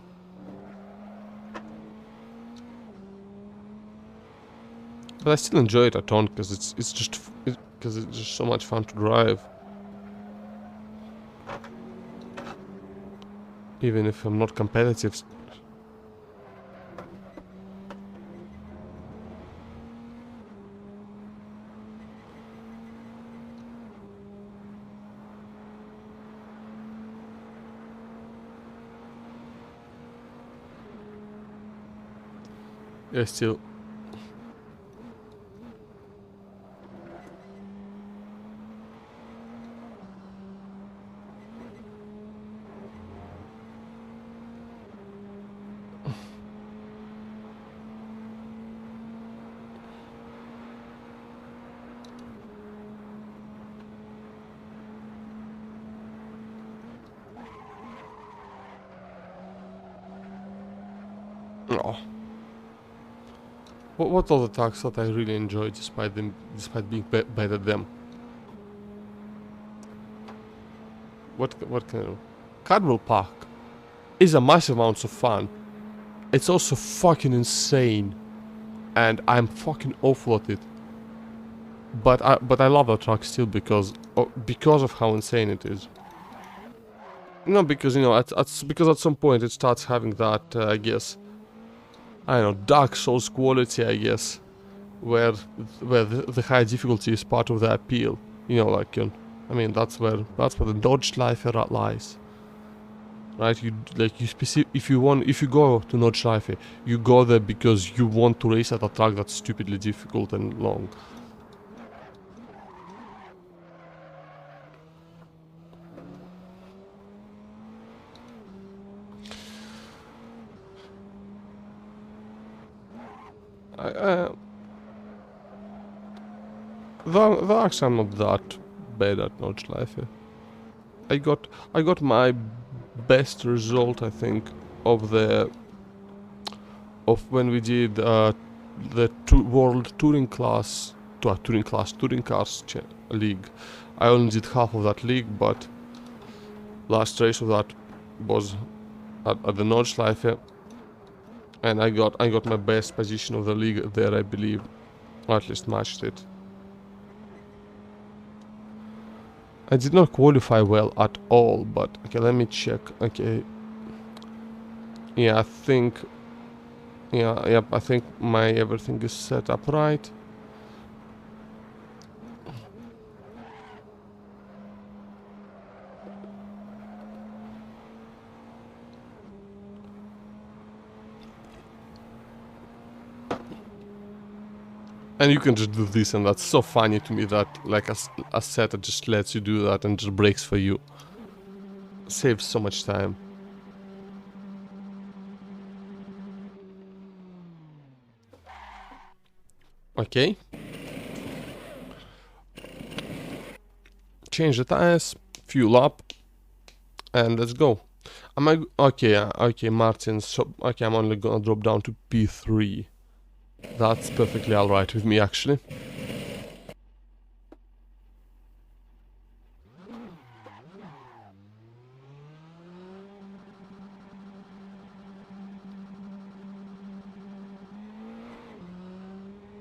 But I still enjoy it a ton because it's just so much fun to drive. Even if I'm not competitive. Yeah, still. Oh. What are the tracks that I really enjoy despite being bad at them? what can I do? Cardboard Park is a massive amount of fun. It's also fucking insane, and I'm fucking awful at it. But I love that track still because of how insane it is. No, because you know, because at some point it starts having that I guess, I don't know, Dark Souls quality, I guess, where the high difficulty is part of the appeal. You know, like I mean, that's where the Nordschleife lies. Right, if you go to Nordschleife, you go there because you want to race at a track that's stupidly difficult and long. Though actually I'm not that bad at Nordschleife. I got my best result, I think, of when we did the World Touring Class, Touring Cars League. I only did half of that league, but last race of that was at the Nordschleife, and I got my best position of the league there, I believe, or at least matched it. I did not qualify well at all, but okay, let me check. Okay, yeah, I think, yeah, I think my everything is set up right. And you can just do this, and that's so funny to me that like a setter just lets you do that and just breaks for you. Saves so much time. Okay. Change the tires, fuel up, and let's go. Okay, Martin, so okay, I'm only gonna drop down to P3. That's perfectly alright with me, actually.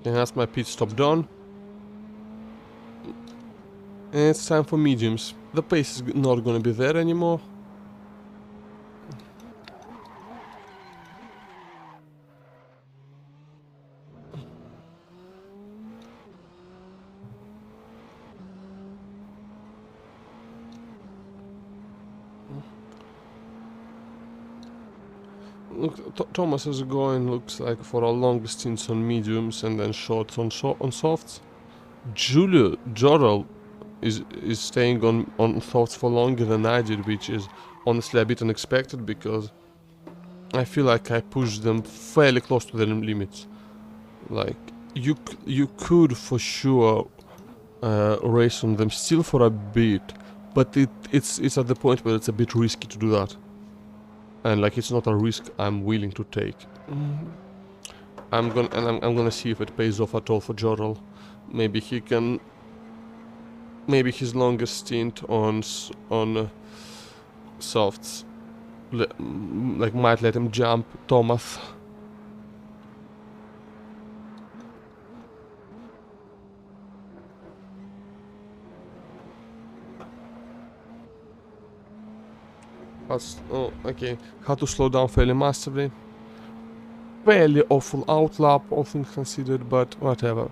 And that's my pit stop done. And it's time for mediums. The pace is not gonna be there anymore. Look, Thomas is going, looks like, for a long stints on mediums and then shorts on softs. Jorel is staying on softs for longer than I did, which is honestly a bit unexpected because I feel like I pushed them fairly close to their limits. Like, you could for sure race on them still for a bit, but it's at the point where it's a bit risky to do that. And like, it's not a risk I'm willing to take. I'm gonna see if it pays off at all for Jorel. Maybe he can. Maybe his longest stint on softs, like, might let him jump Thomas. Oh, okay. Had to slow down fairly massively. Fairly awful outlap, all things considered, but whatever.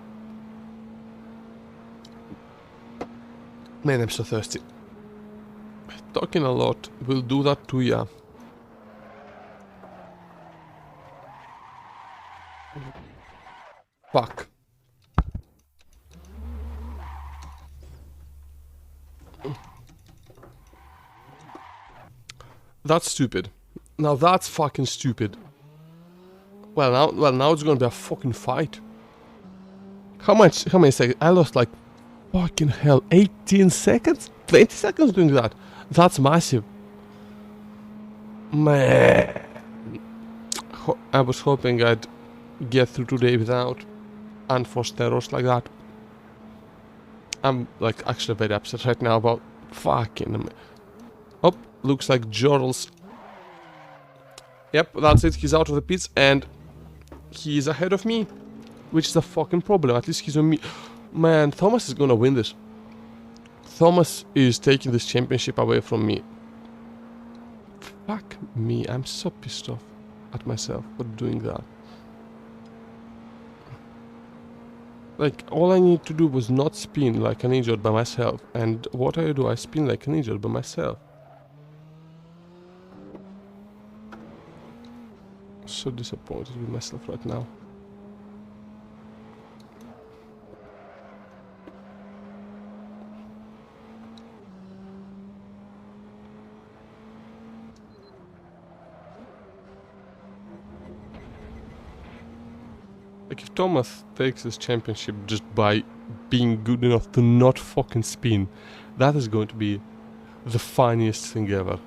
Man, I'm so thirsty. Talking a lot will do that to ya. Fuck. That's stupid. Now that's fucking stupid. Well now it's gonna be a fucking fight. How many seconds? I lost like fucking hell, 18 seconds? 20 seconds doing that? That's massive. Man. I was hoping I'd get through today without unforced errors like that. I'm like actually very upset right now about fucking looks like Jorl's. Yep, that's it. He's out of the pits and he's ahead of me, which is a fucking problem. At least he's on me. Man, Thomas is gonna win this. Thomas is taking this championship away from me. Fuck me, I'm so pissed off at myself for doing that. Like, all I need to do was not spin like an idiot by myself. And what I do, I spin like an idiot by myself. So disappointed with myself right now. Like, if Thomas takes this championship just by being good enough to not fucking spin, that is going to be the funniest thing ever.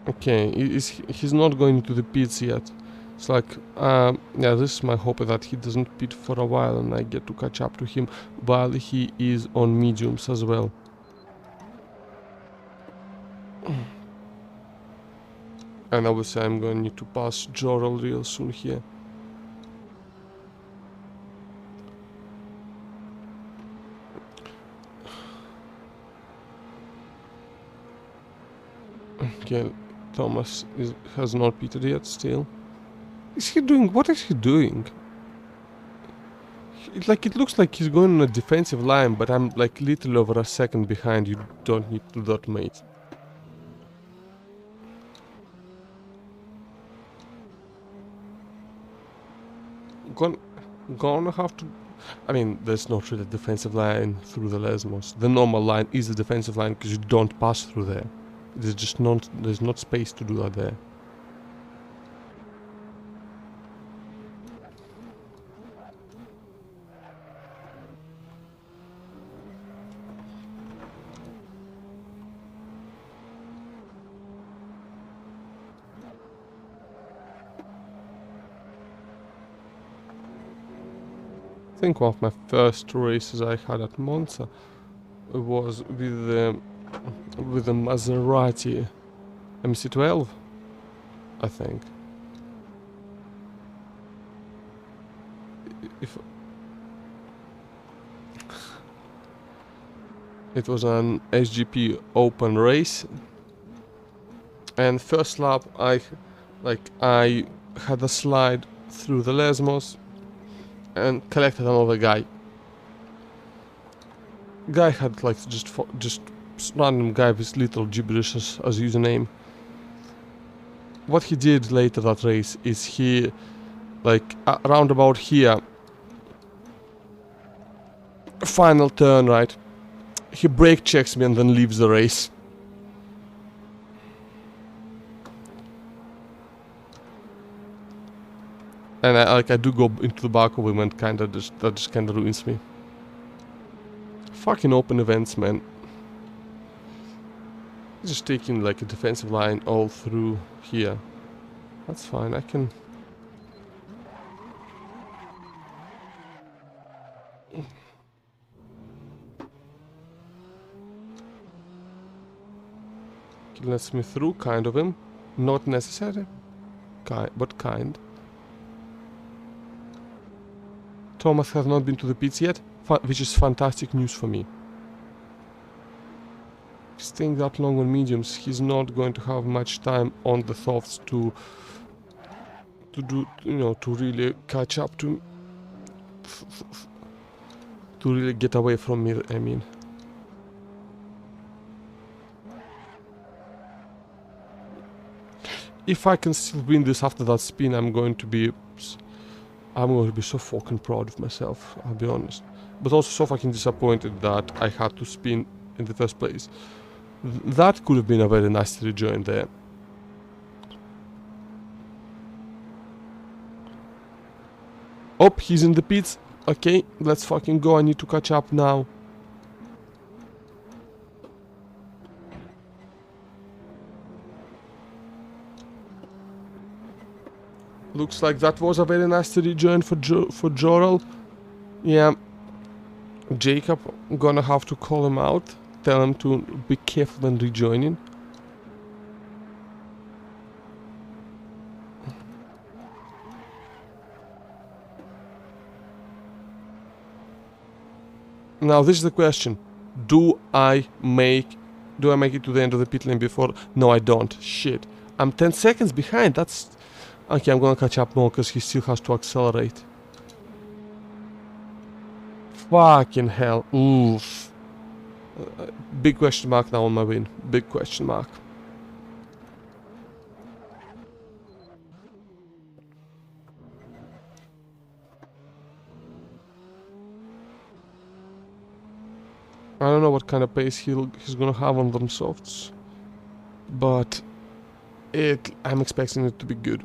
Okay, he's not going to the pits yet. It's like, yeah, this is my hope that he doesn't pit for a while and I get to catch up to him while he is on mediums as well. And obviously I'm going to need to pass Jorel real soon here. Okay, Thomas has not pitted yet still. Is he doing? What is he doing? It looks like he's going on a defensive line, but I'm like little over a second behind. You don't need to do that, mate. Gonna have to. I mean, there's not really a defensive line through the Lesmos. The normal line is the defensive line because you don't pass through there. There's just not. There's not space to do that there. I think one of my first races I had at Monza was with the Maserati MC12, I think. If it was an SGP open race, and first lap I had a slide through the Lesmos and collected another guy. Guy had like just random guy with little gibberish as username. What he did later that race is he, like around about here, final turn, right? He brake checks me and then leaves the race. And I do go into the back of him and that just kinda ruins me. Fucking open events, man. Just taking like a defensive line all through here. That's fine, I can... He lets me through, kind of him. Not necessary, but kind. Thomas has not been to the pits yet, which is fantastic news for me. Staying that long on mediums, he's not going to have much time on the softs to do, you know, to really catch up to really get away from me, I mean. If I can still win this after that spin, I'm going to be so fucking proud of myself, I'll be honest. But also so fucking disappointed that I had to spin in the first place. That could have been a very nice rejoin there. Oh, he's in the pits. Okay, let's fucking go. I need to catch up now. Looks like that was a very nice rejoin for Joral. Yeah, Jacob, gonna have to call him out. Tell him to be careful when rejoining. Now this is the question. Do I make it to the end of the pit lane before? No, I don't. Shit. I'm 10 seconds behind. That's... Okay, I'm gonna catch up more because he still has to accelerate. Fucking hell. Oof. Big question mark now on my win. Big question mark. I don't know what kind of pace he's gonna have on them softs, but I'm expecting it to be good.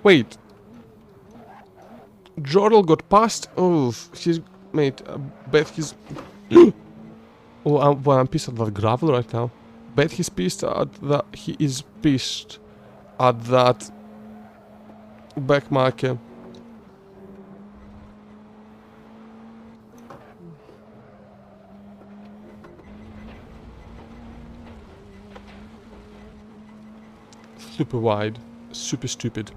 Wait, Jordal got past. Oh, he's mate. I bet he's. Oh, well, I'm pissed at that gravel right now. Bet he's pissed at that. He is pissed at that back marker. Super wide, super stupid.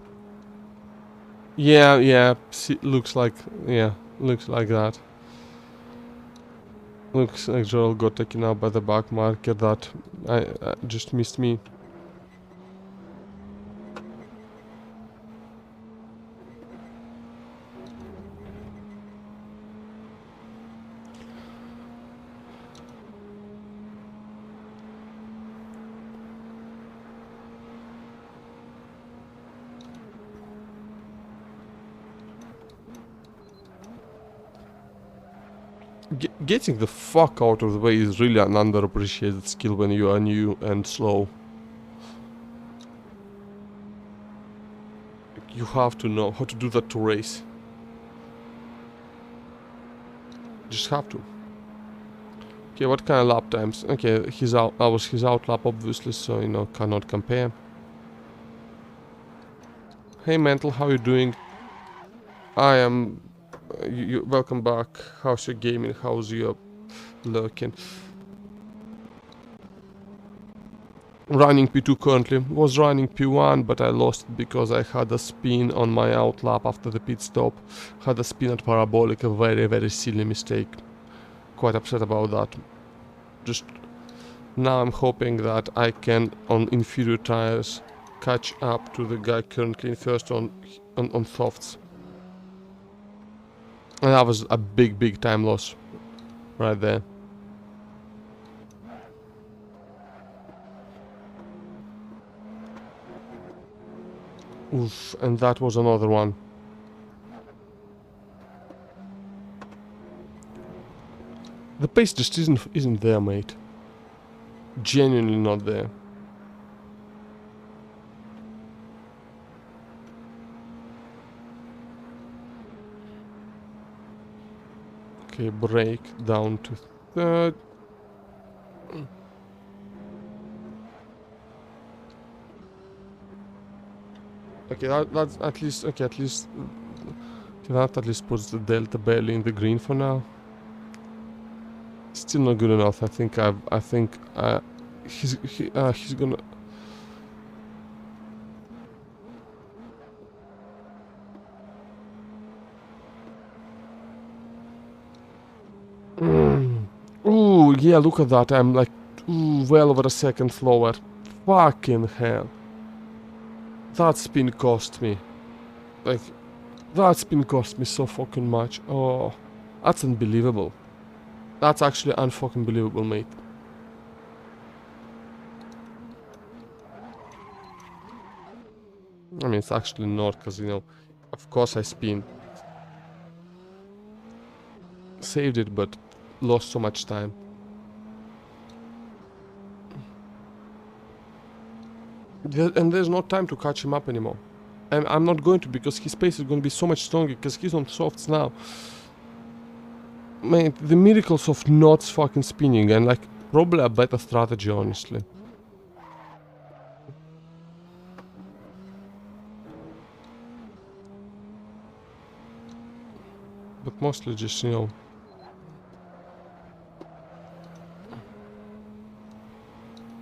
Yeah, looks like that. Looks like Joel got taken out by the back marker that just missed me. Getting the fuck out of the way is really an underappreciated skill when you are new and slow. You have to know how to do that to race. Just have to. Okay, what kind of lap times? Okay, he's out. That was his out lap, obviously, so you know cannot compare. Hey, Mental, how you doing? I am. Welcome back. How's your gaming? How's your lurking? Running P2 currently. Was running P1, but I lost it because I had a spin on my out lap after the pit stop. Had a spin at parabolic, a very, very silly mistake. Quite upset about that. Just now I'm hoping that I can, on inferior tires, catch up to the guy currently in first on softs. And that was a big time loss right there. Oof, and that was another one. The pace just isn't there, mate. Genuinely not there. Okay, brake down to third. Okay, that's at least. Okay, at least that at least puts the delta barely in the green for now. Still not good enough. I think he's gonna. Ooh, yeah, look at that. I'm like, well over a second slower. Fucking hell. That spin cost me. Like, that spin cost me so fucking much. Oh, that's unbelievable. That's actually unfucking believable, mate. I mean, it's actually not, because, you know, of course I spin. Saved it, but lost so much time. And there's no time to catch him up anymore. And I'm not going to, because his pace is going to be so much stronger, because he's on softs now. Mate, the miracles of not fucking spinning, and like probably a better strategy, honestly. But mostly just, you know,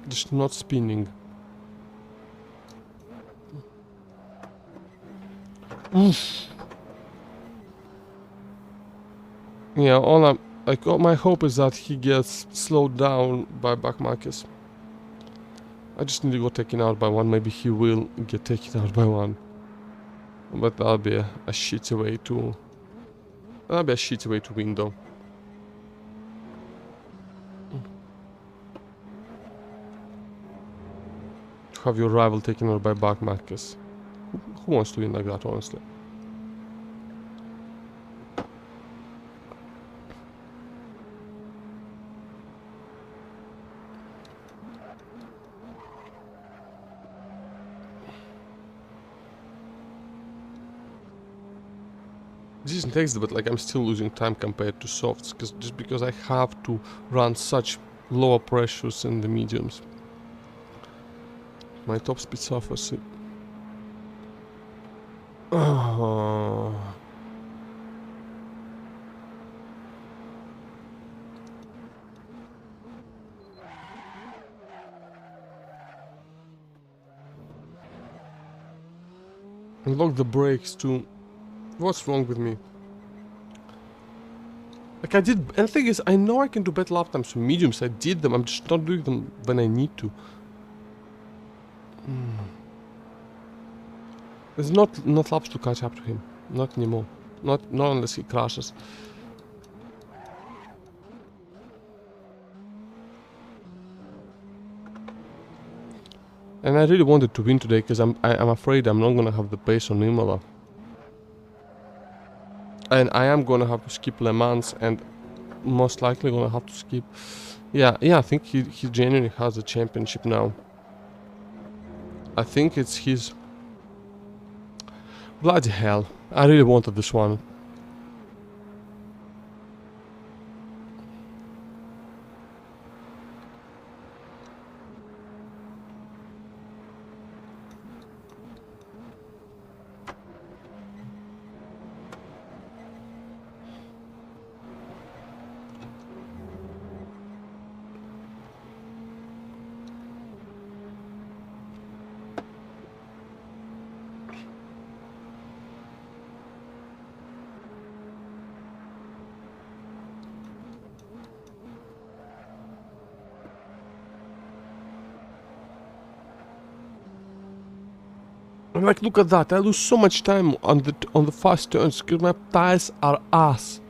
just not spinning. Oof. Yeah, all my hope is that he gets slowed down by back markers. I just need to go taken out by one. Maybe he will get taken out by one. But that'll be a shitty way to... That'll be a shitty way to win, though. To have your rival taken out by back markers. Who wants to win like that, honestly? This is next, but like I'm still losing time compared to softs, just because I have to run such lower pressures in the mediums. My top speed suffers. Oh. Unlock the brakes too. What's wrong with me? Like I did, and the thing is, I know I can do better lap times from mediums. I did them. I'm just not doing them when I need to. There's not laps to catch up to him. Not anymore. Not unless he crashes. And I really wanted to win today because I'm afraid I'm not gonna have the pace on Imola. And I am gonna have to skip Le Mans and most likely gonna have to skip. Yeah, I think he genuinely has the championship now. I think it's his. Bloody hell. I really wanted this one. And like, look at that! I lose so much time on the fast turns because my tires are ass,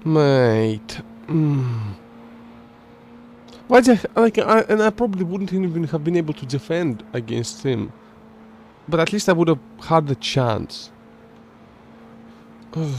mate. Why and I probably wouldn't even have been able to defend against him, but at least I would have had the chance. Ugh.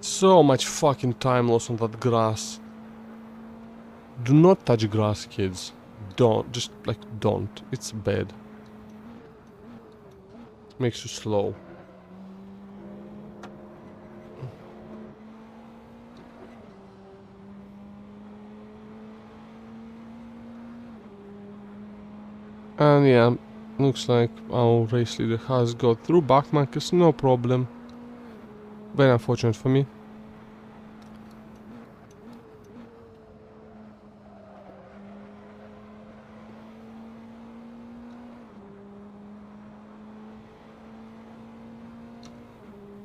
So much fucking time lost on that grass. Do not touch grass, kids. Don't. Just, like, don't. It's bad. Makes you slow. And yeah, looks like our race leader has got through backmarkers, no problem. Very unfortunate for me.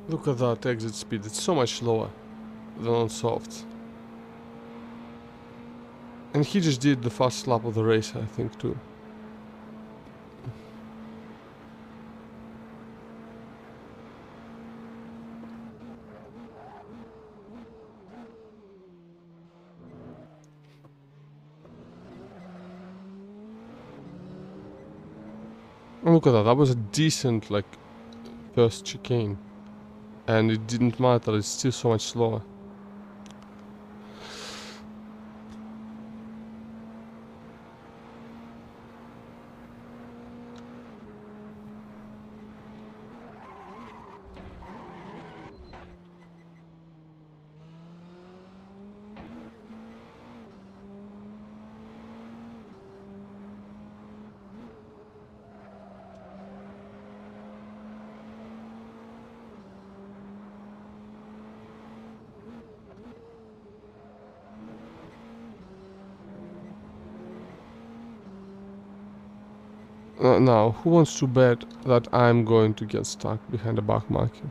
Look at that exit speed, it's so much slower than on softs. And he just did the fast lap of the race, I think, too. And look at that, that was a decent, like, first chicane. And it didn't matter, it's still so much slower. Now, who wants to bet that I'm going to get stuck behind a back marker?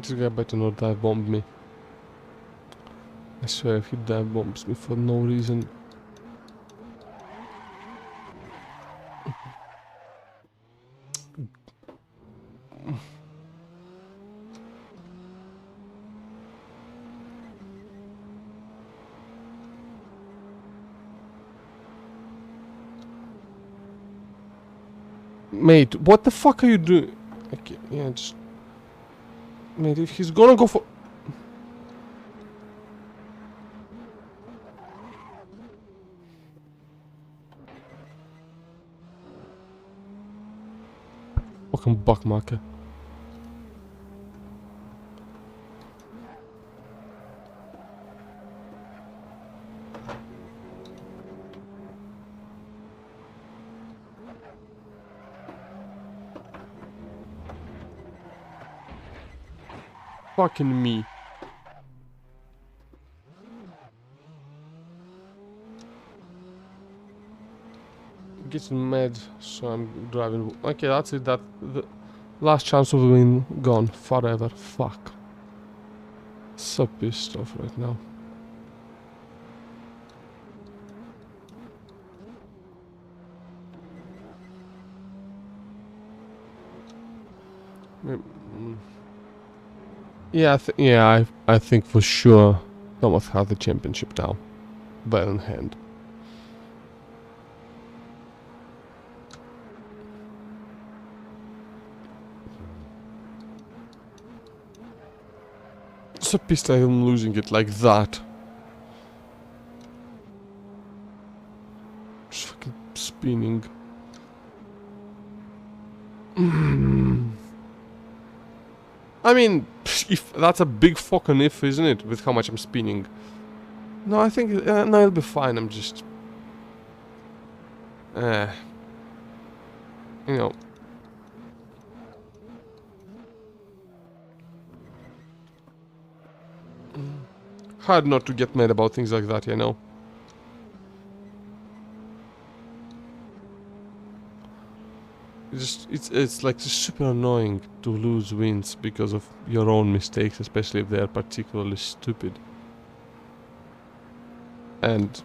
This guy better not dive bomb me. I swear if he dive bombs me for no reason. Mate, what the fuck are you doing? Okay, yeah, just... Mate, if he's gonna go for... Fucking buck marker. Fucking me. Getting mad, so I'm driving. Okay, that's it. That the last chance of the win gone forever. Fuck. So pissed off right now. Yeah, I think for sure Thomas has the championship now, well in hand. So pissed I am losing it like that. Just fucking spinning. I mean, if that's a big fucking if, isn't it? With how much I'm spinning. No, I think no, it'll be fine. I'm just, you know. Hard not to get mad about things like that, you know. It's like super annoying to lose wins because of your own mistakes, especially if they are particularly stupid. And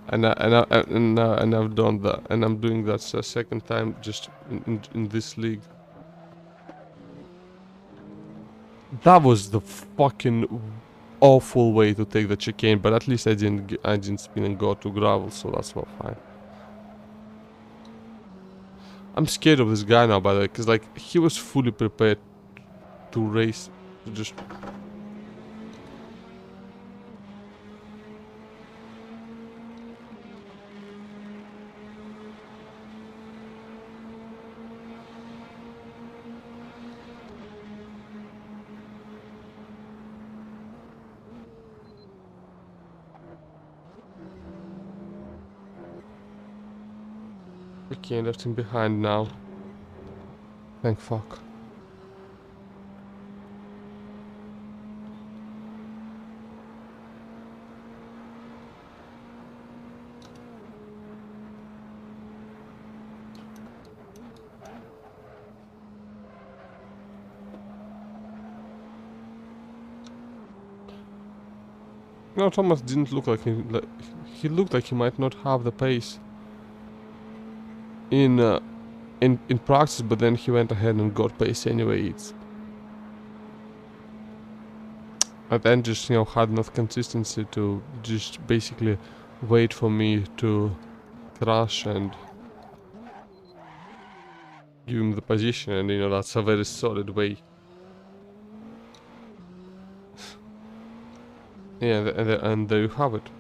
and I've done that, and I'm doing that a second time just in this league. That was the fucking awful way to take the chicane, but at least I didn't spin and go to gravel, so that's not fine. I'm scared of this guy now, by the way, because like he was fully prepared to race, to just. Okay, left him behind now. Thank fuck. No, Thomas didn't look like he looked like he might not have the pace in in practice, but then he went ahead and got pace anyway. And then just had enough consistency to just basically wait for me to crash and give him the position, and that's a very solid way. Yeah, and there you have it.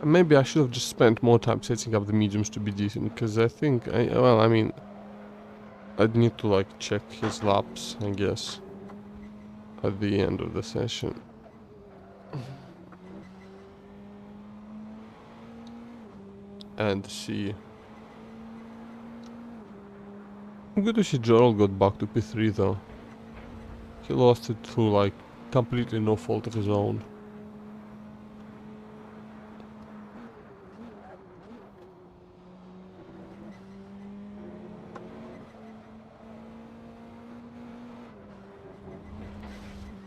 Maybe I should have just spent more time setting up the mediums to be decent, because I think, I mean, I'd need to like check his laps, I guess, at the end of the session. And see. Good to see Gerald got back to P3 though. He lost it through like completely no fault of his own.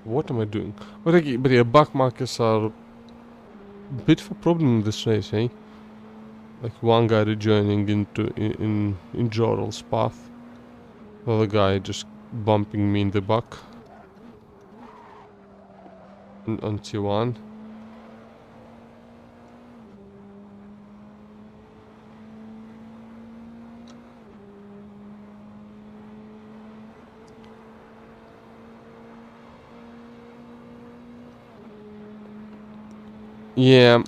What am I doing? But yeah, back markers are a bit of a problem in this race, eh? Like one guy rejoining into in Joral's path. The other guy just bumping me in the back. On T1. Yeah,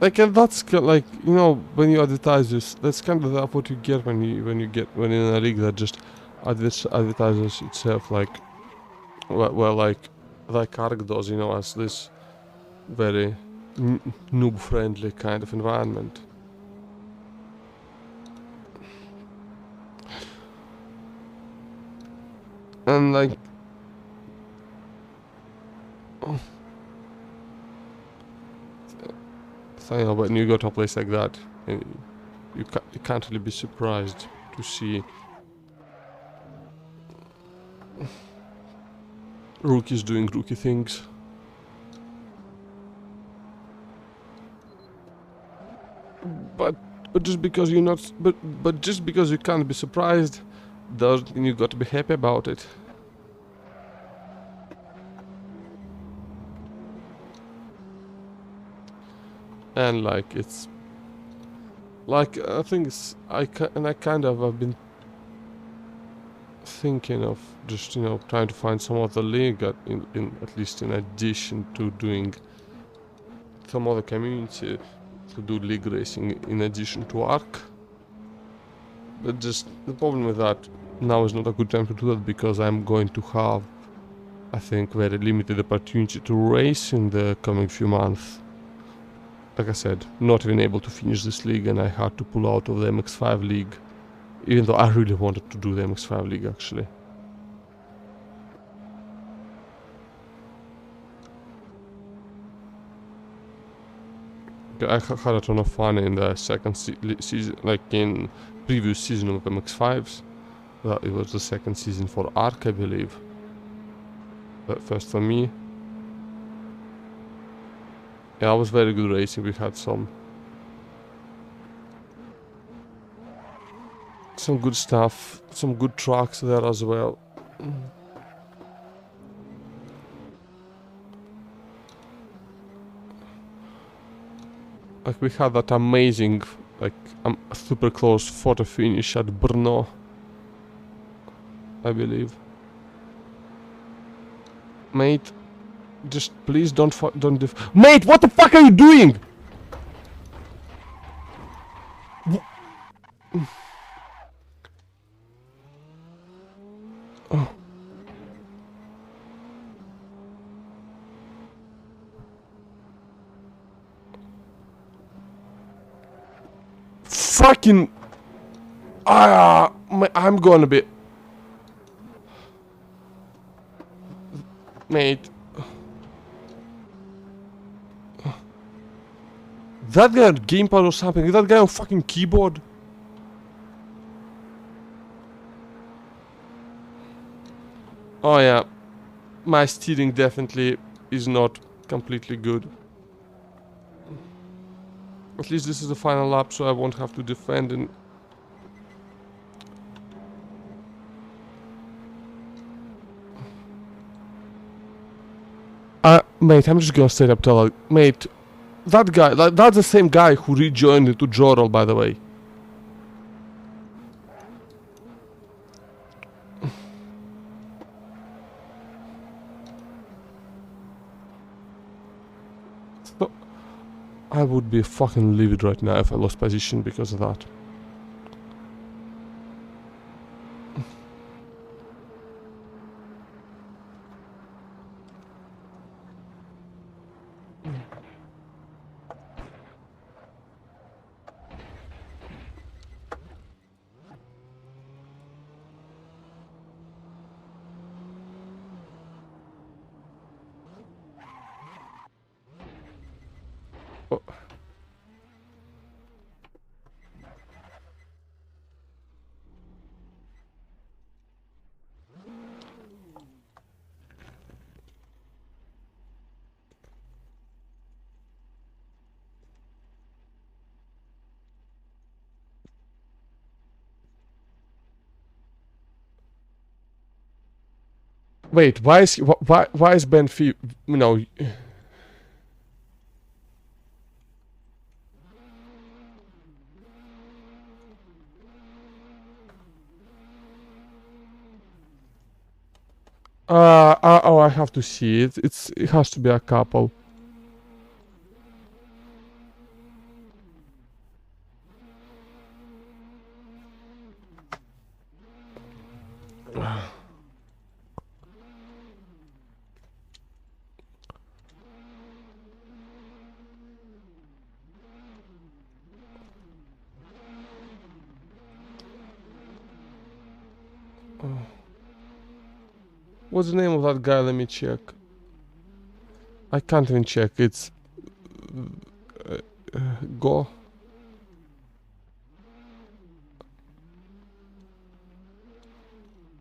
like that's like when you advertise this, that's kind of what you get when when in a league that just advertises itself like well like Ark does, as this very noob friendly kind of environment. And like so, when you go to a place like that, you can't really be surprised to see rookies doing rookie things. But just because you're not, but just because you can't be surprised, doesn't mean you got to be happy about it. And like it's like I think I kind of have been thinking of just trying to find some other league at least in addition to doing some other community to do league racing in addition to Arc. But just the problem with that, now is not a good time to do that because I'm going to have, I think, very limited opportunity to race in the coming few months. Like I said, not even able to finish this league, and I had to pull out of the MX5 league, even though I really wanted to do the MX5 league actually. I had a ton of fun in the second season, like in previous season of MX5s. It was the second season for Arc, I believe. But first for me. Yeah, it was very good racing. We had some good stuff, some good trucks there as well. Like we had that amazing, like super close photo finish at Brno, I believe. Mate, just please don't Mate, what the fuck are you doing? Fucking I'm gonna be mate. That guy on gamepad or something, that guy on fucking keyboard. Oh yeah, my steering definitely is not completely good. At least this is the final lap, so I won't have to defend and... Mate, I'm just gonna straight up tell her, mate, that guy, that's the same guy who rejoined into Jorel, by the way. So, I would be fucking livid right now if I lost position because of that. Oh. Wait, why is why is Ben Fee, you know... Oh, I have to see it. It has to be a couple. What's the name of that guy? Let me check. I can't even check. It's uh, go.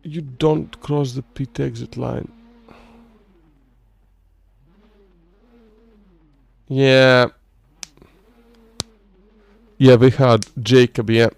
You don't cross the pit exit line. Yeah. Yeah, we had Jacob, yeah.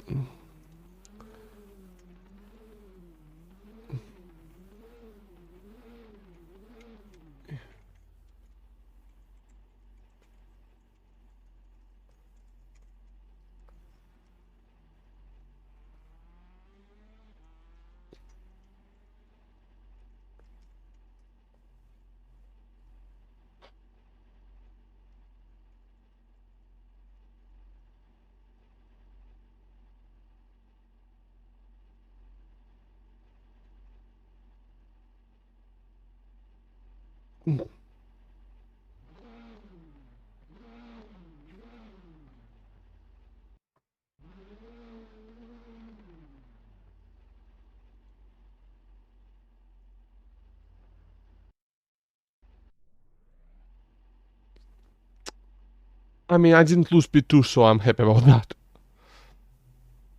I mean, I didn't lose P2, so I'm happy about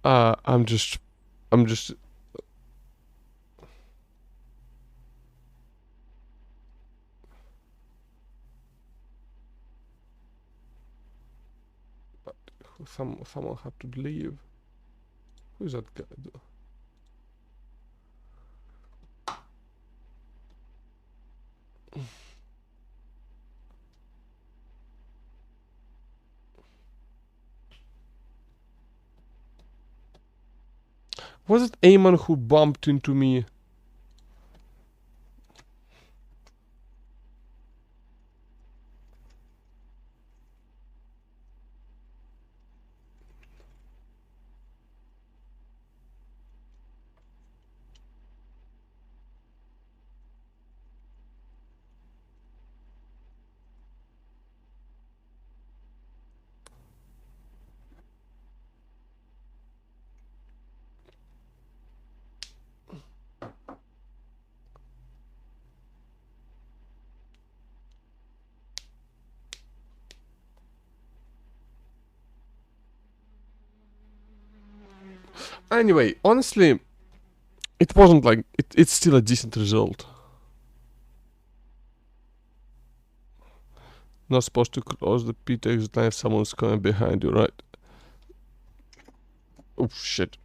that. I'm just... someone had to leave. Who's that guy? Was it Eamon who bumped into me? Anyway, honestly, it wasn't like it's still a decent result. Not supposed to close the pit exit line if someone's coming behind you, right? Oh shit.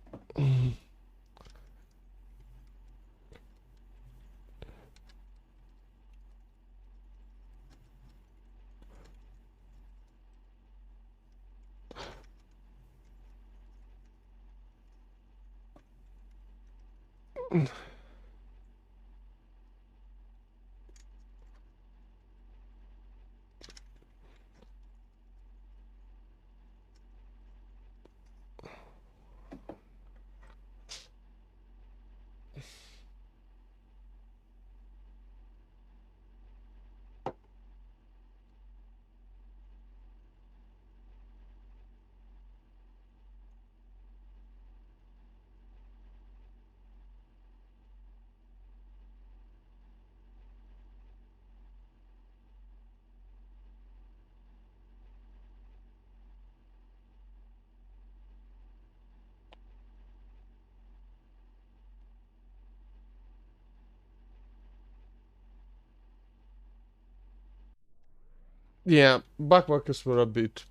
Yeah, backmarkers were a bit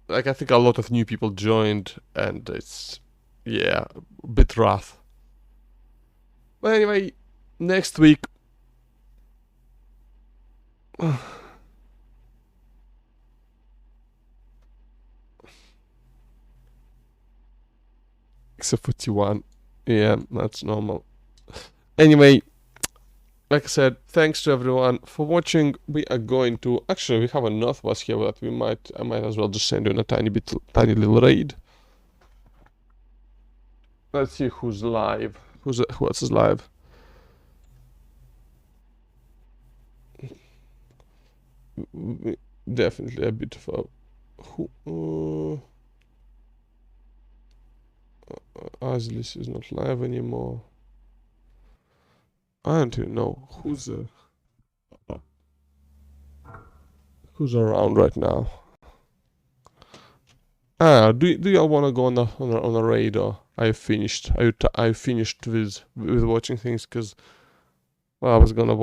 like I think a lot of new people joined, and it's yeah a bit rough. But anyway, next week. Except for T1. Yeah, that's normal. Anyway, like I said, thanks to everyone for watching. We are going to actually we have a Northwest here that I might as well just send you in a tiny little raid. Let's see who's live. Who else is live? Definitely a bit of a who. Aslis is not live anymore. I don't even know who's around right now. Do y'all want to go on a raid, or are you finished? Are you finished with watching things? Because well, I was gonna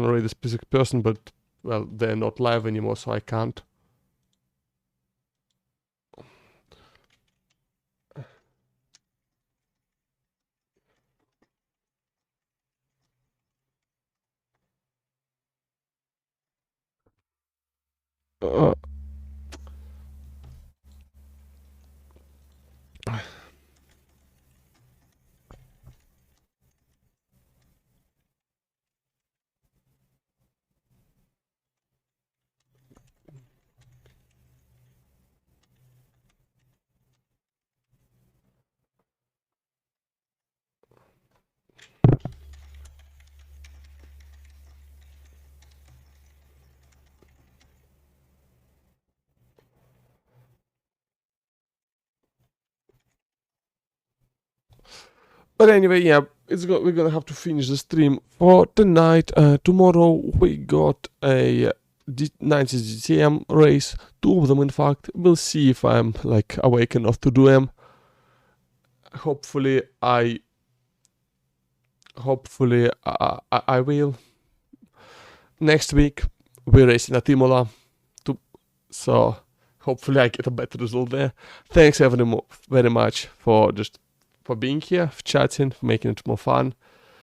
raid a specific person, but well, they're not live anymore, so I can't. Uh, But anyway, yeah, we're gonna have to finish the stream for tonight. Tomorrow we got a 90 GTM race, two of them in fact. We'll see if I'm like awake enough to do them. Hopefully I will. Next week we're racing at Imola, so hopefully I get a better result there. Thanks very much for being here, for chatting, for making it more fun.